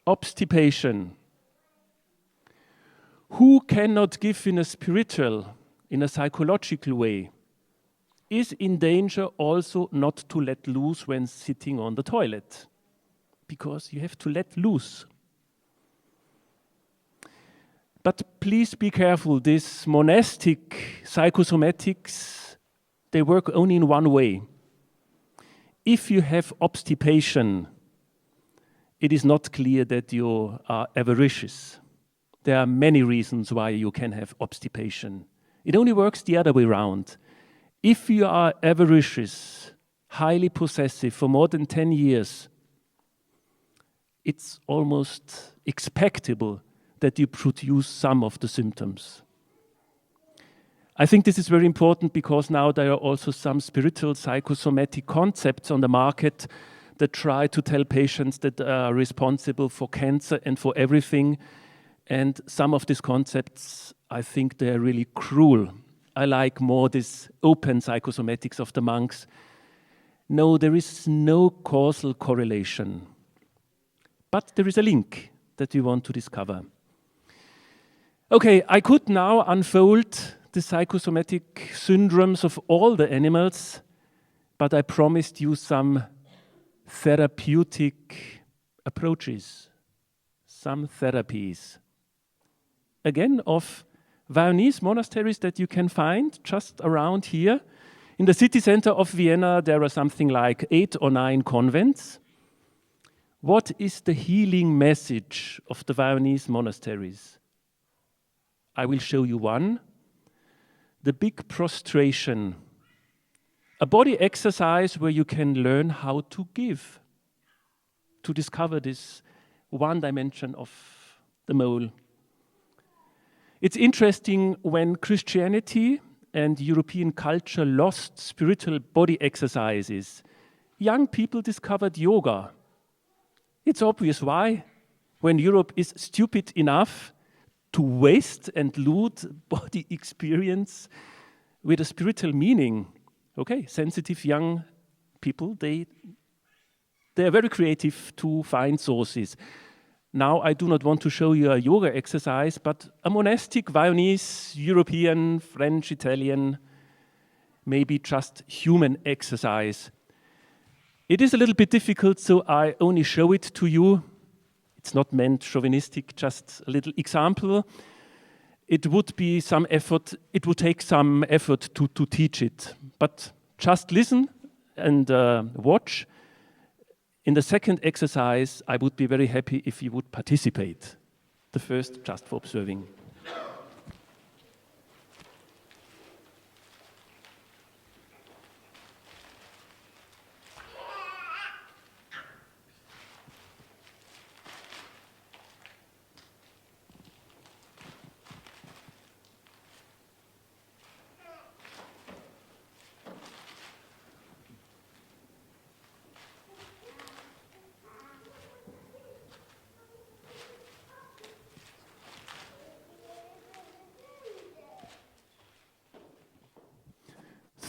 Speaker 3: obstipation. Who cannot give in a spiritual, in a psychological way, is in danger also not to let loose when sitting on the toilet, because you have to let loose. But please be careful, this monastic psychosomatics, they work only in one way. If you have obstipation, it is not clear that you are avaricious. There are many reasons why you can have obstipation. It only works the other way around. If you are avaricious, highly possessive for more than 10 years, it's almost expectable that you produce some of the symptoms. I think this is very important because now there are also some spiritual psychosomatic concepts on the market that try to tell patients that they are responsible for cancer and for everything. And some of these concepts, I think they are really cruel. I like more this open psychosomatics of the monks. No, there is no causal correlation. But there is a link that we want to discover. Okay, I could now unfold the psychosomatic syndromes of all the animals, but I promised you some therapeutic approaches, some therapies. Again, of Viennese monasteries that you can find just around here. In the city center of Vienna, there are something like 8 or 9 convents. What is the healing message of the Viennese monasteries? I will show you one. The big prostration. A body exercise where you can learn how to give, to discover this one dimension of the mole. It's interesting when Christianity and European culture lost spiritual body exercises, young people discovered yoga. It's obvious why. When Europe is stupid enough to waste and loot body experience with a spiritual meaning. Okay, sensitive young people, they are very creative to find sources. Now, I do not want to show you a yoga exercise, but a monastic, Viennese, European, French, Italian, maybe just human exercise. It is a little bit difficult, so I only show it to you. It's not meant chauvinistic, just a little example. It would be some effort, it would take some effort to teach it, but just listen and watch. In the second exercise, I would be very happy if you would participate. The first, just for observing.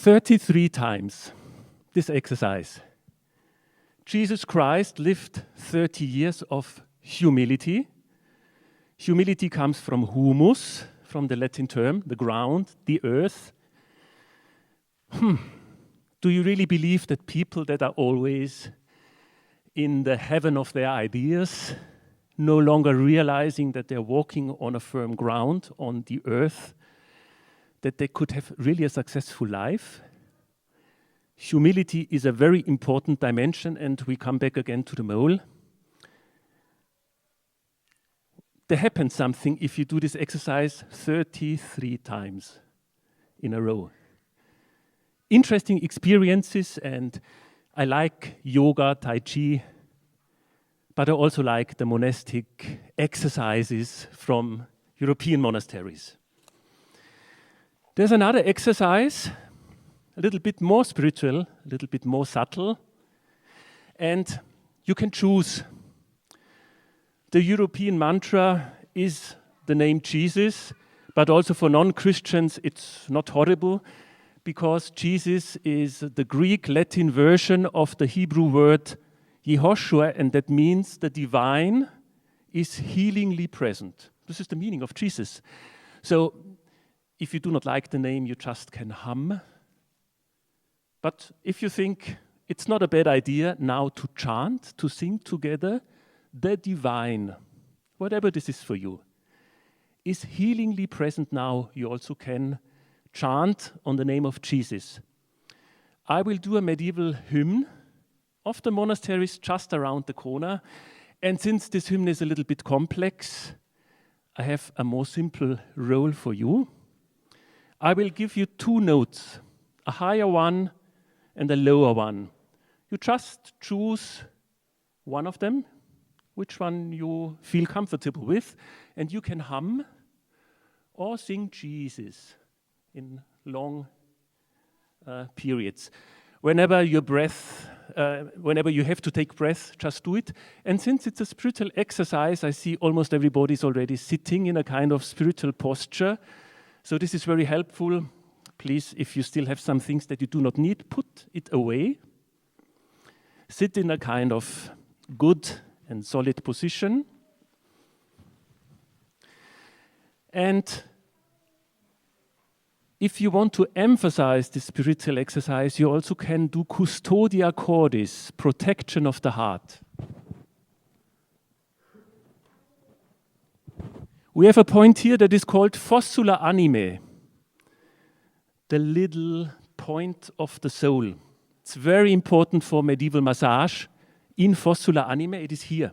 Speaker 3: "33 times this exercise. Jesus Christ lived 30 years of humility. Humility comes from humus, from the Latin term, the ground, the earth. Do you really believe that people that are always in the heaven of their ideas, no longer realizing that they're walking on a firm ground, on the earth, that they could have really a successful life? Humility is a very important dimension, and we come back again to the mole. There happens something if you do this exercise 33 times in a row. Interesting experiences, and I like yoga, tai chi, but I also like the monastic exercises from European monasteries. There's another exercise, a little bit more spiritual, a little bit more subtle, and you can choose. The European mantra is the name Jesus, but also for non-Christians it's not horrible, because Jesus is the Greek-Latin version of the Hebrew word Yehoshua, and that means the divine is healingly present. This is the meaning of Jesus. So if you do not like the name, you just can hum. But if you think it's not a bad idea now to chant, to sing together, the divine, whatever this is for you, is healingly present now, you also can chant on the name of Jesus. I will do a medieval hymn of the monasteries just around the corner. And since this hymn is a little bit complex, I have a more simple role for you. I will give you two notes, a higher one and a lower one. You just choose one of them, which one you feel comfortable with, and you can hum or sing Jesus in long periods. Whenever you have to take breath, just do it. And since it's a spiritual exercise, I see almost everybody is already sitting in a kind of spiritual posture. So this is very helpful. Please, if you still have some things that you do not need, put it away. Sit in a kind of good and solid position. And if you want to emphasize the spiritual exercise, you also can do custodia cordis, protection of the heart. We have a point here that is called fossula anime, the little point of the soul. It's very important for medieval massage. In fossula anime, it is here.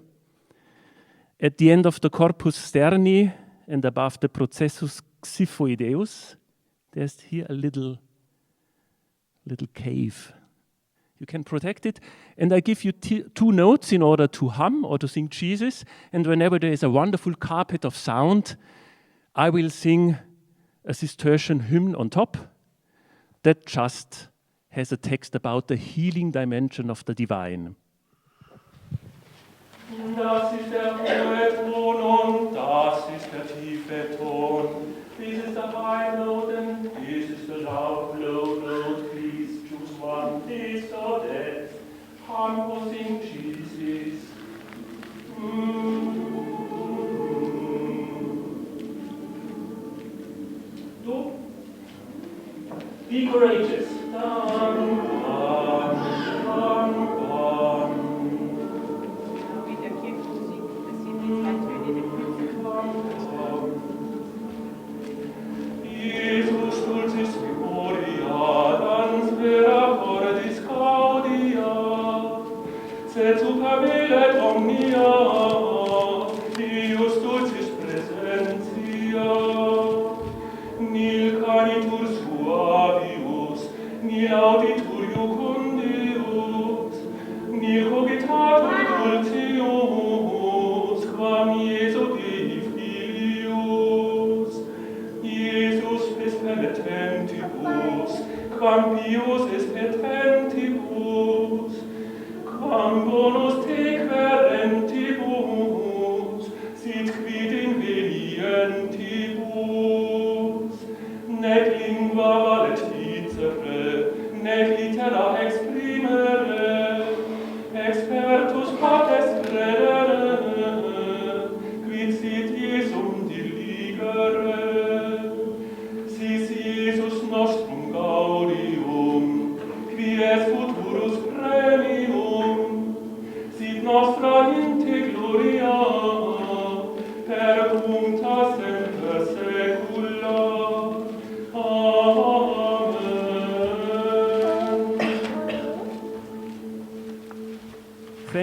Speaker 3: At the end of the corpus sterni and above the processus xiphoideus, there's here a little cave. You can protect it. And I give you two notes in order to hum or to sing Jesus. And whenever there is a wonderful carpet of sound, I will sing a Cistercian hymn on top that just has a text about the healing dimension of the divine. Das ist der hohe Ton und das ist der tiefe Ton. This is the high note and this is the low note. Please choose one, this or that. Hum or sing Jesus. Do. Be courageous. Dum, dum, dum, dum.
Speaker 5: Mit der Kirchenmusik, das sind die zwei Töne der Kirche.
Speaker 3: Jesus dulcis memoria, dans vera cordis gaudia, sed super velet omnia, Deus dulcis presentia, nil canitur suavius, nil auditur iucundius, nil cogitatur dulcius, quam Iesu Dei filius, Jesus est penitentibus, quam pius est petentibus, quam bonus te querentibus, sit quid invenientibus, nec lingua valet dicere, nec litera exprimere,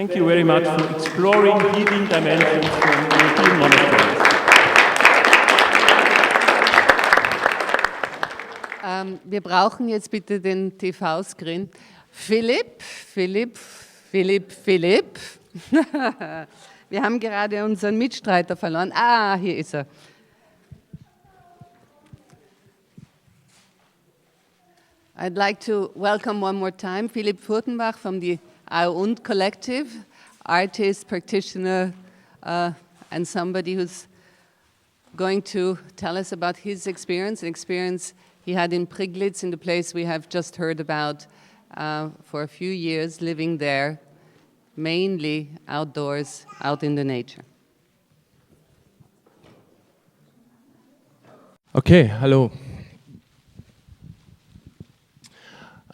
Speaker 3: Thank you very much for exploring healing dimensions from European monasteries.
Speaker 1: Wir brauchen jetzt bitte den TV-Screen. Philipp. Wir haben gerade unseren Mitstreiter verloren. Ah, hier ist er. I'd like to welcome one more time Philipp Furtenbach from the und Collective, artist, practitioner, and somebody who's going to tell us about his experience, an experience he had in Priglitz, in the place we have just heard about for a few years, living there, mainly outdoors, out in the nature.
Speaker 7: Okay, hello.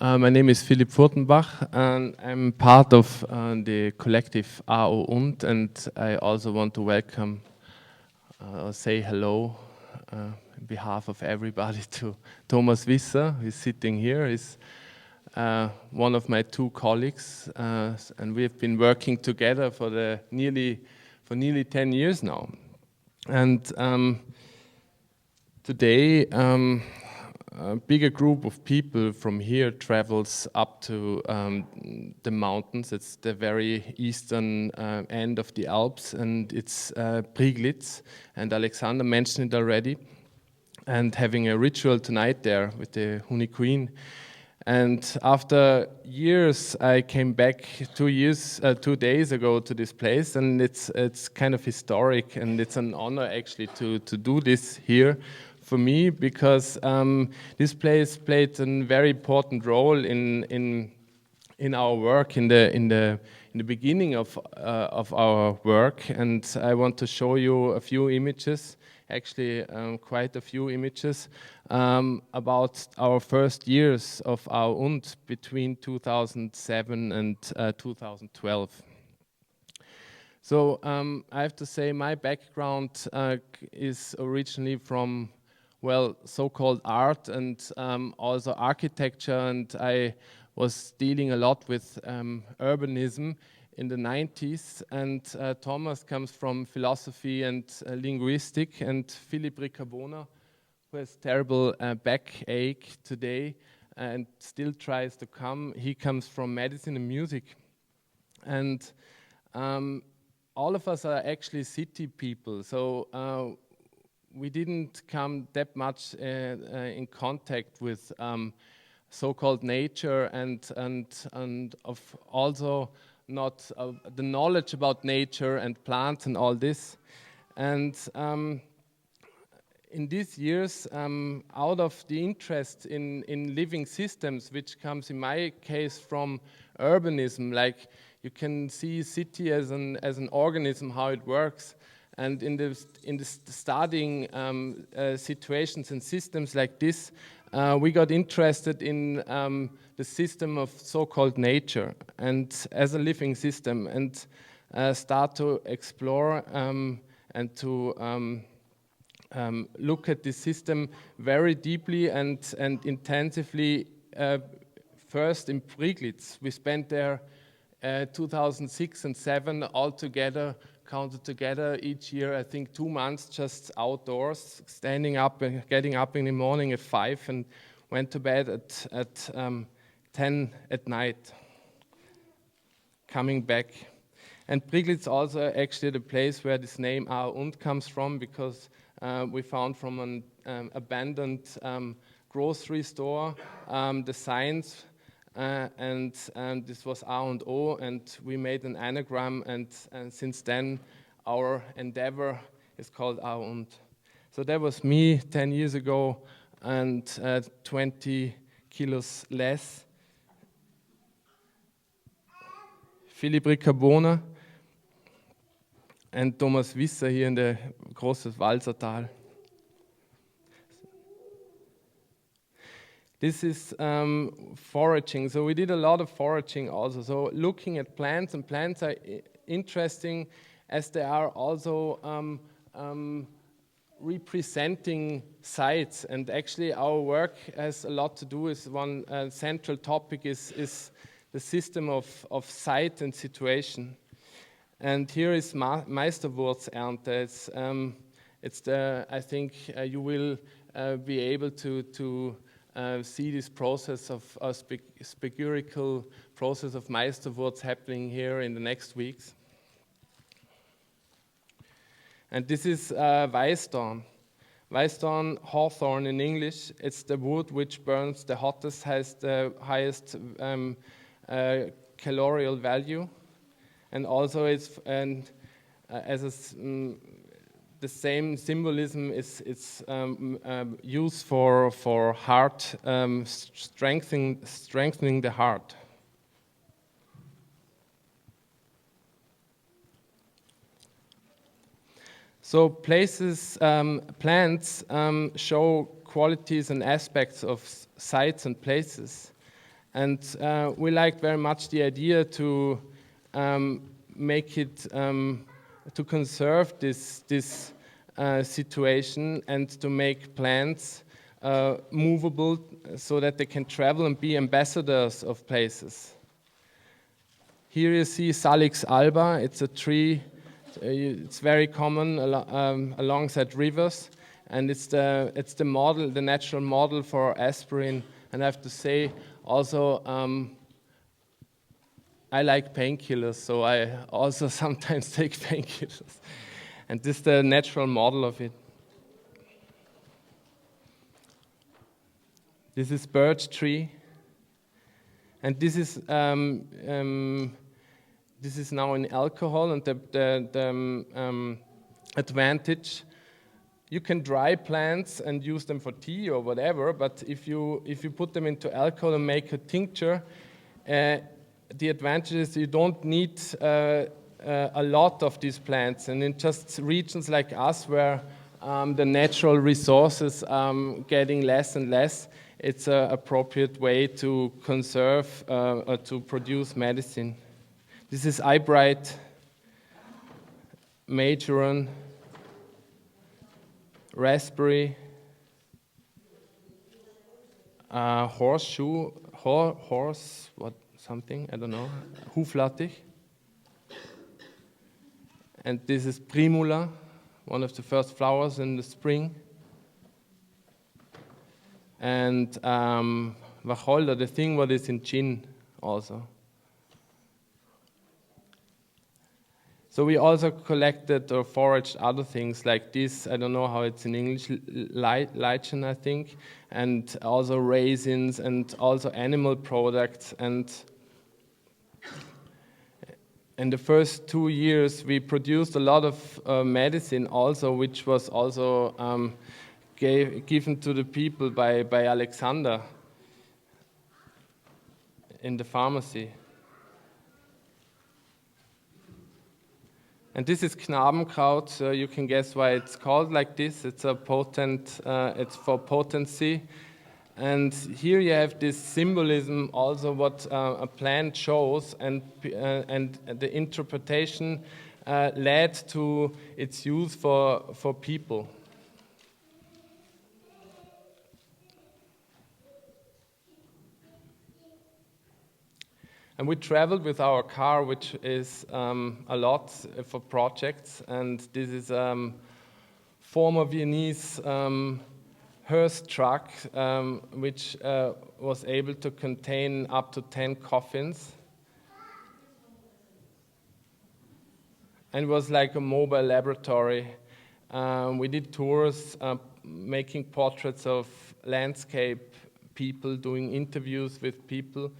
Speaker 7: My name is Philipp Furtenbach, and I'm part of the collective und, and I also want to welcome, say hello on behalf of everybody to Thomas Visser, who is sitting here. He's one of my two colleagues, and we've been working together for nearly 10 years now. And today, a bigger group of people from here travels up to the mountains. It's the very eastern end of the Alps, and it's Priglitz, and Alexander mentioned it already, and having a ritual tonight there with the Huni Queen. And after years, I came back 2 days ago to this place, and it's kind of historic, and it's an honor actually to do this here for me, because this place played a very important role in our work, in the beginning of our work. And I want to show you a few images, actually quite a few images, about our first years of our und between 2007 and 2012. So I have to say my background is originally from, well, so-called art and also architecture, and I was dealing a lot with urbanism in the 90s, and Thomas comes from philosophy and linguistics, and Philipp Ricabona, who has terrible backache today and still tries to come, he comes from medicine and music. And all of us are actually city people, so we didn't come that much in contact with so-called nature, and of also not the knowledge about nature and plants and all this. And in these years, out of the interest in living systems, which comes in my case from urbanism, like you can see city as an organism, how it works. And in the studying situations and systems like this, we got interested in the system of so-called nature and as a living system, and start to explore and to look at this system very deeply and intensively. First in Priglitz, we spent there 2006 and 2007 all together, counted together each year, I think 2 months just outdoors, standing up and getting up in the morning at 5 and went to bed at 10 at night, coming back. And Priglitz also actually the place where this name und comes from, because we found from an abandoned grocery store the signs, and this was A und O, and we made an anagram, and since then our endeavor is called A und. So that was me 10 years ago, and 20 kilos less. Philipp Ricabona and Thomas Visser here in the großes Walsertal. This is foraging. So we did a lot of foraging also. So looking at plants, and plants are interesting as they are also representing sites. And actually our work has a lot to do with one central topic is the system of site and situation. And here is Meisterwurzernte. It's the, I think you will be able to see this process of a specurical process of Meisterwurz happening here in the next weeks. And this is Weißdorn. Weißdorn, hawthorn in English, it's the wood which burns the hottest, has the highest calorial value. And also it's, the same symbolism is used for heart, strengthening the heart. So places, plants show qualities and aspects of sites and places. And we liked very much the idea to make it, to conserve this situation and to make plants movable so that they can travel and be ambassadors of places. Here you see Salix alba. It's a tree. It's very common alongside rivers, and it's the model, the natural model for aspirin. And I have to say, also, I like painkillers, so I also sometimes take painkillers. And this is the natural model of it. This is birch tree, and this is now in alcohol, and the advantage, you can dry plants and use them for tea or whatever, but if you put them into alcohol and make a tincture, the advantage is you don't need a lot of these plants, and in just regions like us where the natural resources are getting less and less, it's an appropriate way to conserve or to produce medicine. This is eyebright, majoran, raspberry, horseshoe, something, I don't know, Huflattich. And this is primula, one of the first flowers in the spring. And Wacholder, the thing what is in gin also. So we also collected or foraged other things like this, I don't know how it's in English, lichen I think, and also raisins and also animal products. And in the first 2 years we produced a lot of medicine also, which was also given to the people by Alexander in the pharmacy. And this is Knabenkraut, so you can guess why it's called like this. It's a potent, it's for potency. And here you have this symbolism also what a plant shows, and the interpretation led to its use for people. And we traveled with our car, which is a lot for projects. And this is former Viennese hearse truck, which was able to contain up to 10 coffins. And was like a mobile laboratory. We did tours, making portraits of landscape people, doing interviews with people.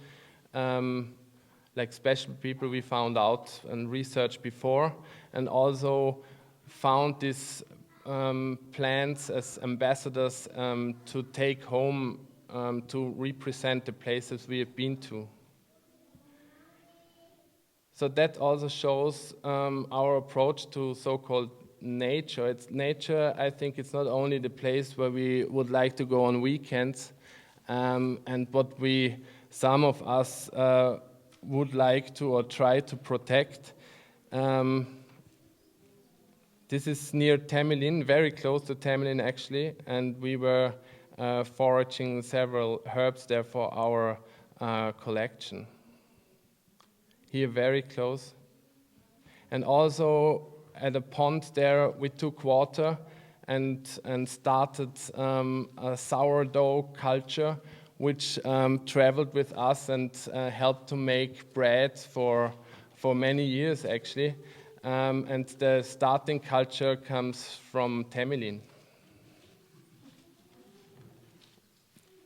Speaker 7: Like special people we found out and researched before, and also found these plants as ambassadors to take home to represent the places we have been to. So that also shows our approach to so-called nature. It's nature, I think it's not only the place where we would like to go on weekends, and what some of us would like to or try to protect. This is near Temelin, very close to Temelin actually, and we were foraging several herbs there for our collection. Here very close. And also at a pond there, we took water and started a sourdough culture, which traveled with us and helped to make bread for many years, actually. And the starting culture comes from Temelin.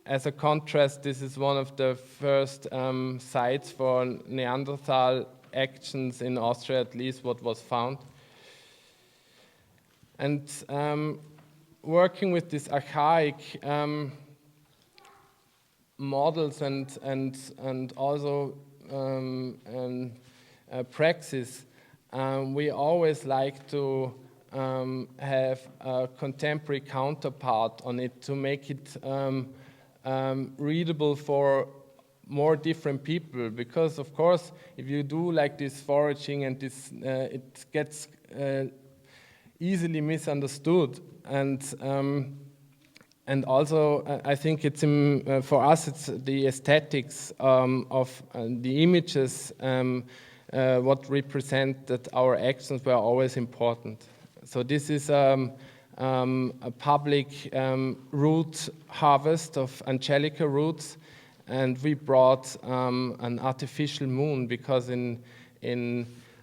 Speaker 7: As a contrast, this is one of the first sites for Neanderthal actions in Austria, at least what was found. And working with these archaic models and also praxis, we always like to have a contemporary counterpart on it to make it readable for more different people, because of course if you do like this foraging and this it gets easily misunderstood, and also I think it's for us it's the aesthetics of the images what represent that our actions were always important. So this is a public root harvest of angelica roots, and we brought an artificial moon because in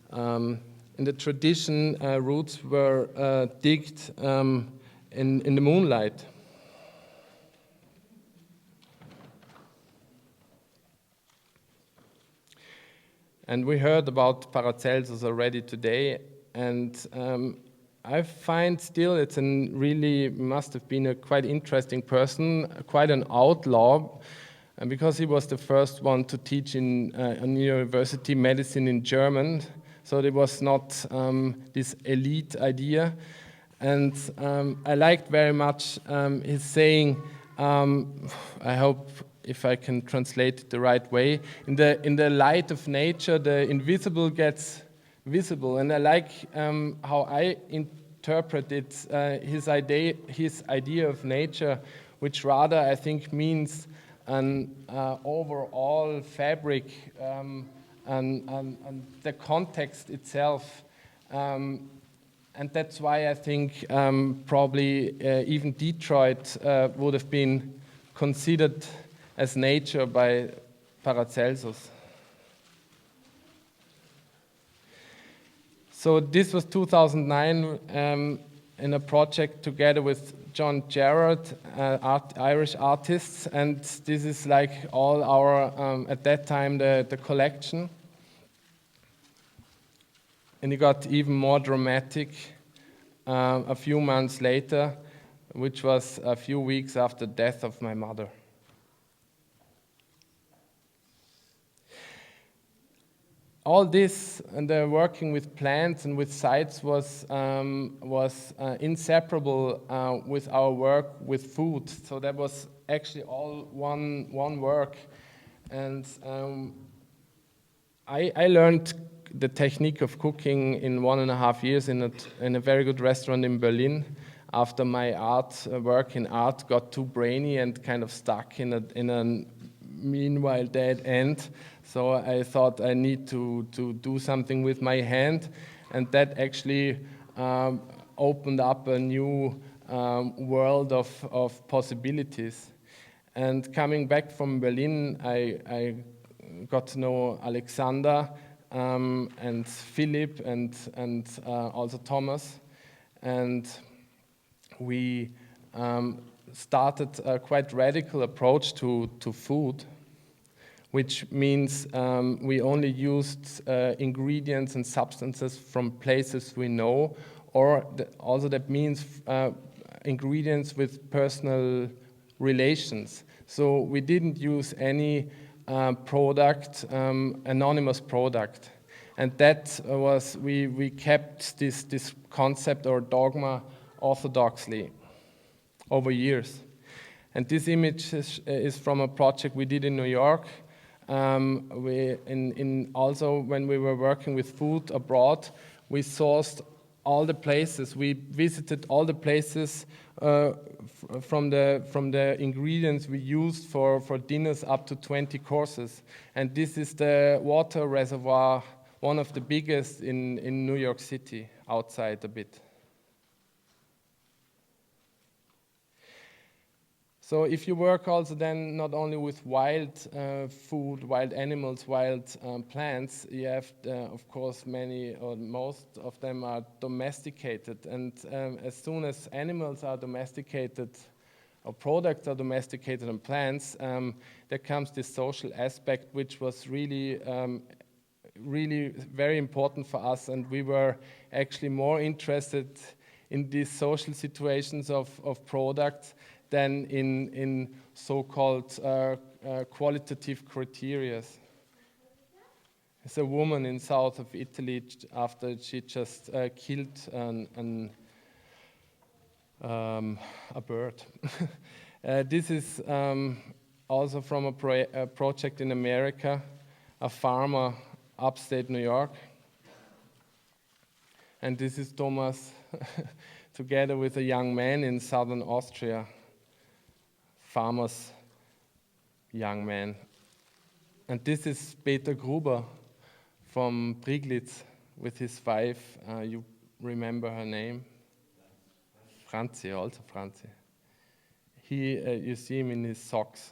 Speaker 7: the tradition roots were digged in the moonlight. And we heard about Paracelsus already today, and I find still it's really must have been a quite interesting person, quite an outlaw, and because he was the first one to teach in a university medicine in German, so there was not this elite idea. And I liked very much his saying, I hope if I can translate it the right way, in the light of nature, the invisible gets visible. And I like how I interpreted his idea of nature, which rather I think means an overall fabric and the context itself. And that's why I think probably even Detroit would have been considered as nature by Paracelsus. So this was 2009 in a project together with John Gerard, Irish artists, and this is like all our, at that time, the collection. And it got even more dramatic a few months later, which was a few weeks after the death of my mother. All this and the working with plants and with sites was inseparable with our work with food. So that was actually all one work. And I learned the technique of cooking in 1.5 years in a very good restaurant in Berlin. After my work in art got too brainy and kind of stuck in a meanwhile dead end. So I thought I need to do something with my hand, and that actually opened up a new world of possibilities. And coming back from Berlin, I got to know Alexander and Philip and also Thomas, and we started a quite radical approach to food, which means we only used ingredients and substances from places we know, or also that means ingredients with personal relations. So we didn't use any product, anonymous product. And that was, we kept this concept or dogma orthodoxly over years. And this image is from a project we did in New York. Also when we were working with food abroad, we sourced all the places, we visited all the places from the ingredients we used for dinners up to 20 courses. And this is the water reservoir one of the biggest in New York City, outside a bit. So if you work also then not only with wild food, wild animals, wild plants, you have, of course, many or most of them are domesticated. And as soon as animals are domesticated, or products are domesticated on plants, there comes this social aspect, which was really, really very important for us. And we were actually more interested in these social situations of products than in so-called qualitative criteria. There's a woman in south of Italy after she just killed a bird. This is also from a project in America, a farmer upstate New York. And this is Thomas together with a young man in southern Austria. Farmer's young man. And this is Peter Gruber from Priglitz with his wife. You remember her name? Franzi, also Franzi. You see him in his socks.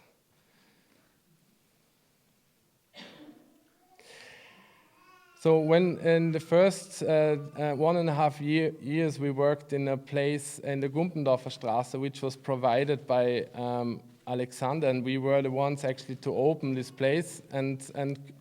Speaker 7: So when in the first 1.5 years we worked in a place in the Gumpendorfer Straße, which was provided by Alexander, and we were the ones actually to open this place and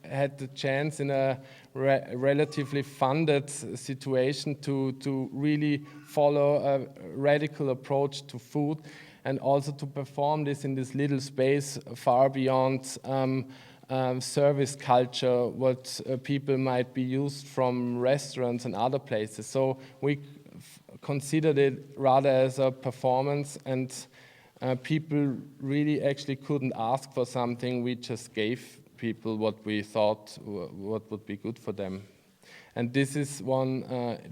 Speaker 7: had the chance in a relatively funded situation to really follow a radical approach to food and also to perform this in this little space far beyond service culture, what people might be used from restaurants and other places. So we considered it rather as a performance, and people really actually couldn't ask for something. We just gave people what we thought what would be good for them. And this is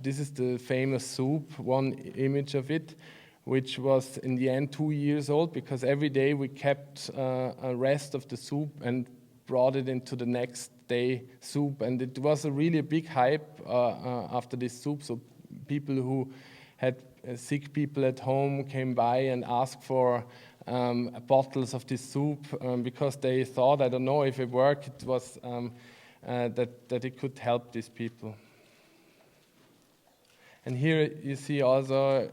Speaker 7: this is the famous soup, one image of it, which was in the end 2 years old, because every day we kept a rest of the soup and brought it into the next day soup. And it was a really big hype after this soup. So people who had sick people at home came by and asked for bottles of this soup because they thought, I don't know if it worked, it was that it could help these people. And here you see also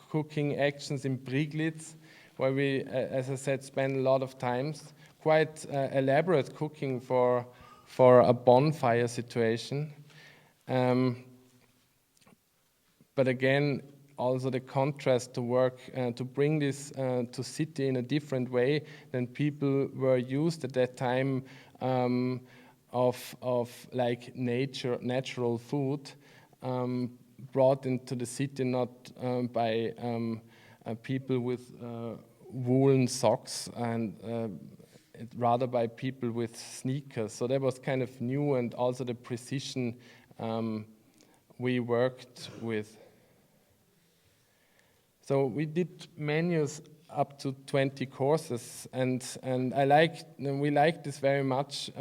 Speaker 7: cooking actions in Priglitz, where we, as I said, spend a lot of time. Quite elaborate cooking for a bonfire situation. But again, also the contrast to work, to bring this to city in a different way than people were used at that time of like natural food, brought into the city not by people with woolen socks and rather by people with sneakers. So that was kind of new, and also the precision we worked with. So we did menus up to 20 courses, and we like this very much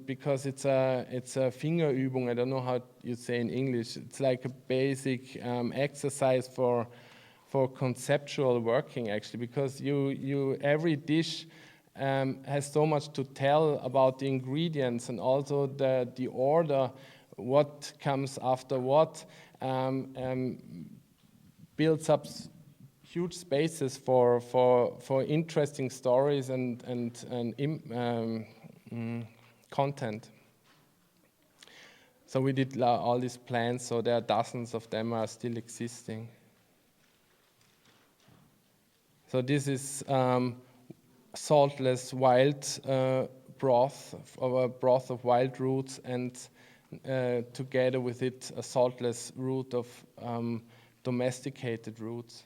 Speaker 7: because it's a Fingerübung. I don't know how you say in English. It's like a basic exercise for conceptual working, actually, because every dish has so much to tell about the ingredients and also the order, what comes after what, builds up huge spaces for interesting stories and content. So we did all these plans, so there are dozens of them are still existing. So this is saltless wild broth, or a broth of wild roots, and together with it a saltless root of domesticated roots.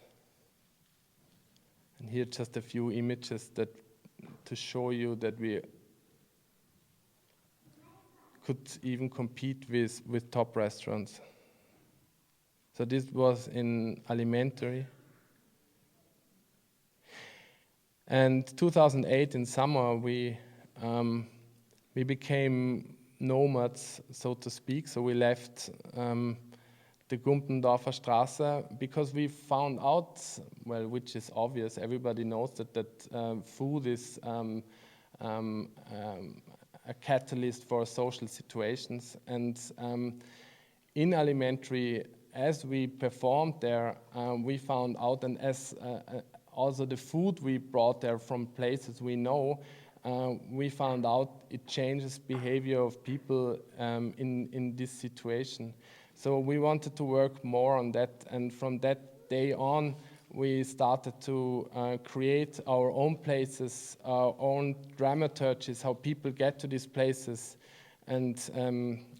Speaker 7: And here just a few images to show you that we could even compete with top restaurants. So this was in Alimentary. And 2008 in summer we became nomads, so to speak. So we left the Gumpendorfer Straße because we found out, well, which is obvious, everybody knows that food is a catalyst for social situations. And in alimentary, as we performed there, we found out, and as also the food we brought there from places we know, we found out it changes behavior of people in this situation. So we wanted to work more on that, and from that day on, we started to create our own places, our own dramaturgies, how people get to these places, and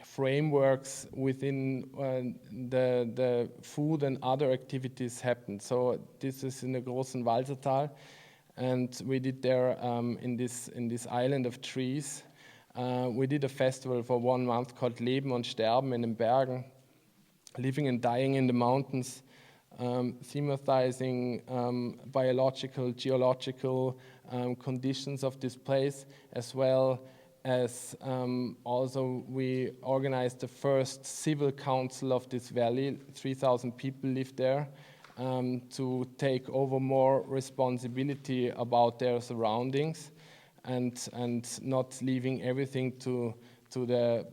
Speaker 7: frameworks within the food and other activities happen. So this is in the Großen Walsertal, and we did there in this island of trees. We did a festival for 1 month called Leben und Sterben in den Bergen, living and dying in the mountains, thematizing biological, geological conditions of this place, as well as also we organized the first civil council of this valley. 3,000 people lived there, to take over more responsibility about their surroundings, and not leaving everything to the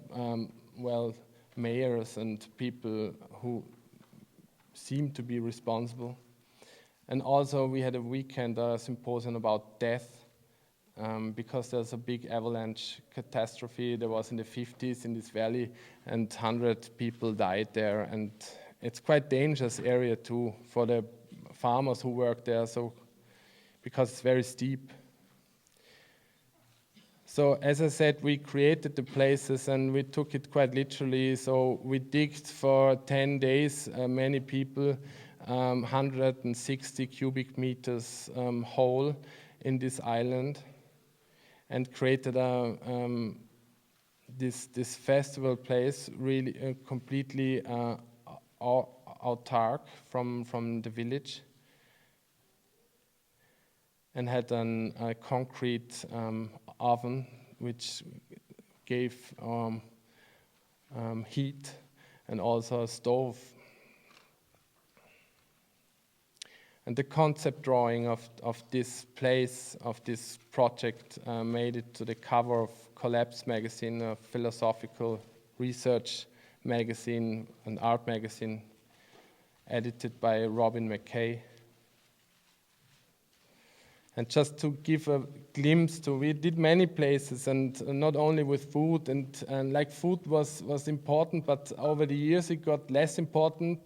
Speaker 7: well, mayors and people who seem to be responsible. And also we had a weekend symposium about death, because there's a big avalanche catastrophe that was in the 50s in this valley, and 100 people died there, and it's quite dangerous area too for the farmers who work there, so because it's very steep. So as I said, we created the places and we took it quite literally. So we digged for 10 days, many people, 160 cubic meters hole in this island, and created this festival place, really completely autark from the village, and had a concrete oven which gave heat, and also a stove. And the concept drawing of this place, of this project, made it to the cover of Collapse magazine, a philosophical research magazine, an art magazine, edited by Robin McKay. And just to give a glimpse to, we did many places, and not only with food, and like food was important, but over the years it got less important,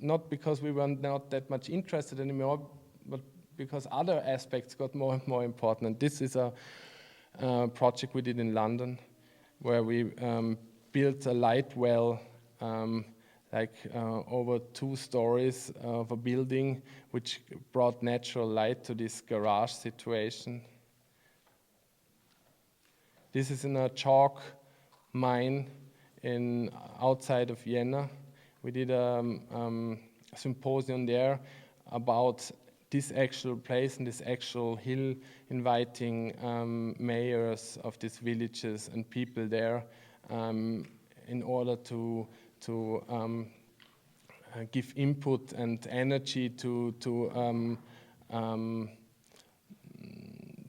Speaker 7: not because we were not that much interested anymore, but because other aspects got more and more important. And this is a project we did in London, where we built a light well, over 2 stories of a building, which brought natural light to this garage situation. This is in a chalk mine outside of Vienna. We did a symposium there about this actual place and this actual hill, inviting mayors of these villages and people there in order to give input and energy to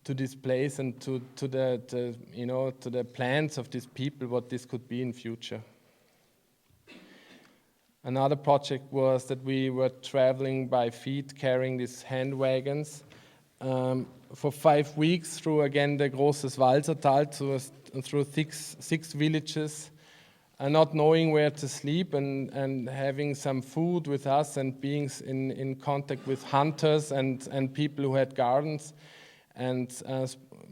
Speaker 7: this place, and to the plans of these people, what this could be in future. Another project was that we were traveling by feet, carrying these hand wagons for 5 weeks through, again, the Großes Walsertal, through 6 villages, and not knowing where to sleep, and having some food with us, and being in contact with hunters and people who had gardens. And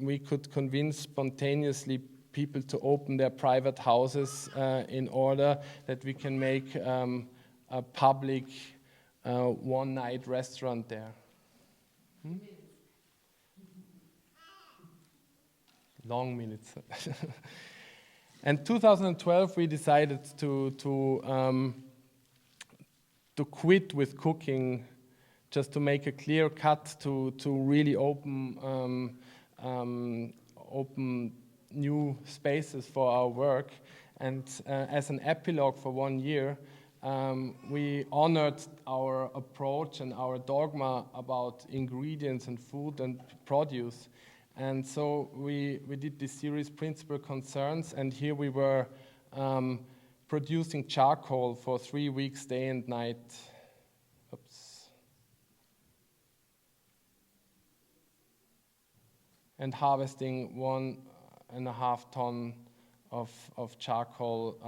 Speaker 7: we could convince spontaneously people to open their private houses in order that we can make a public one-night restaurant there. Long minutes. And 2012 we decided to quit with cooking, just to make a clear cut, to really open new spaces for our work. And as an epilogue for 1 year, we honored our approach and our dogma about ingredients and food and produce. And so we did this series, Principal Concerns, and here we were producing charcoal for 3 weeks, day and night. Oops. And harvesting 1.5 ton of charcoal.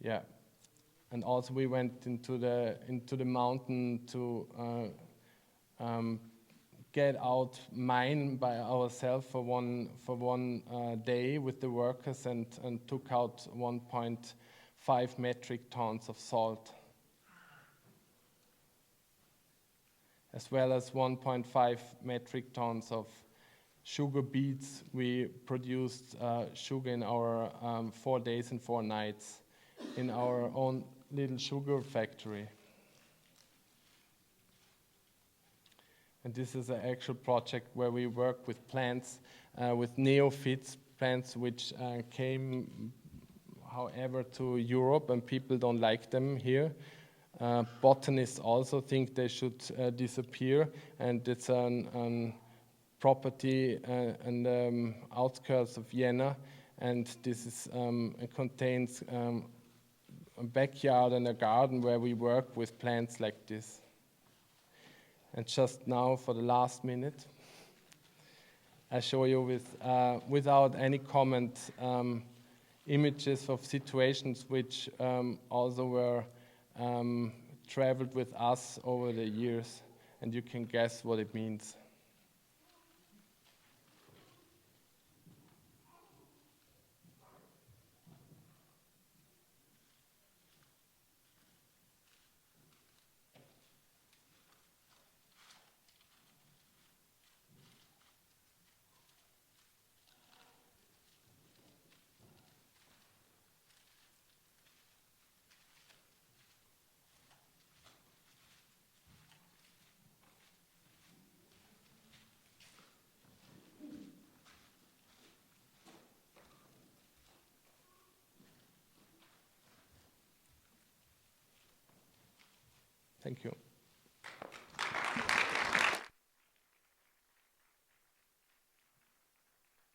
Speaker 7: Yeah. And also we went into the mountain to get out mine by ourselves for one day with the workers and took out 1.5 metric tons of salt, as well as 1.5 metric tons of sugar beets. We produced sugar in our 4 days and 4 nights in our own little sugar factory. And this is an actual project where we work with plants, with neophytes, plants which came, however, to Europe, and people don't like them here. Botanists also think they should disappear, and it's an property and outskirts of Vienna, and this is, it contains a backyard and a garden where we work with plants like this. And just now, for the last minute, I show you without any comment images of situations which also were traveled with us over the years, and you can guess what it means. Thank you.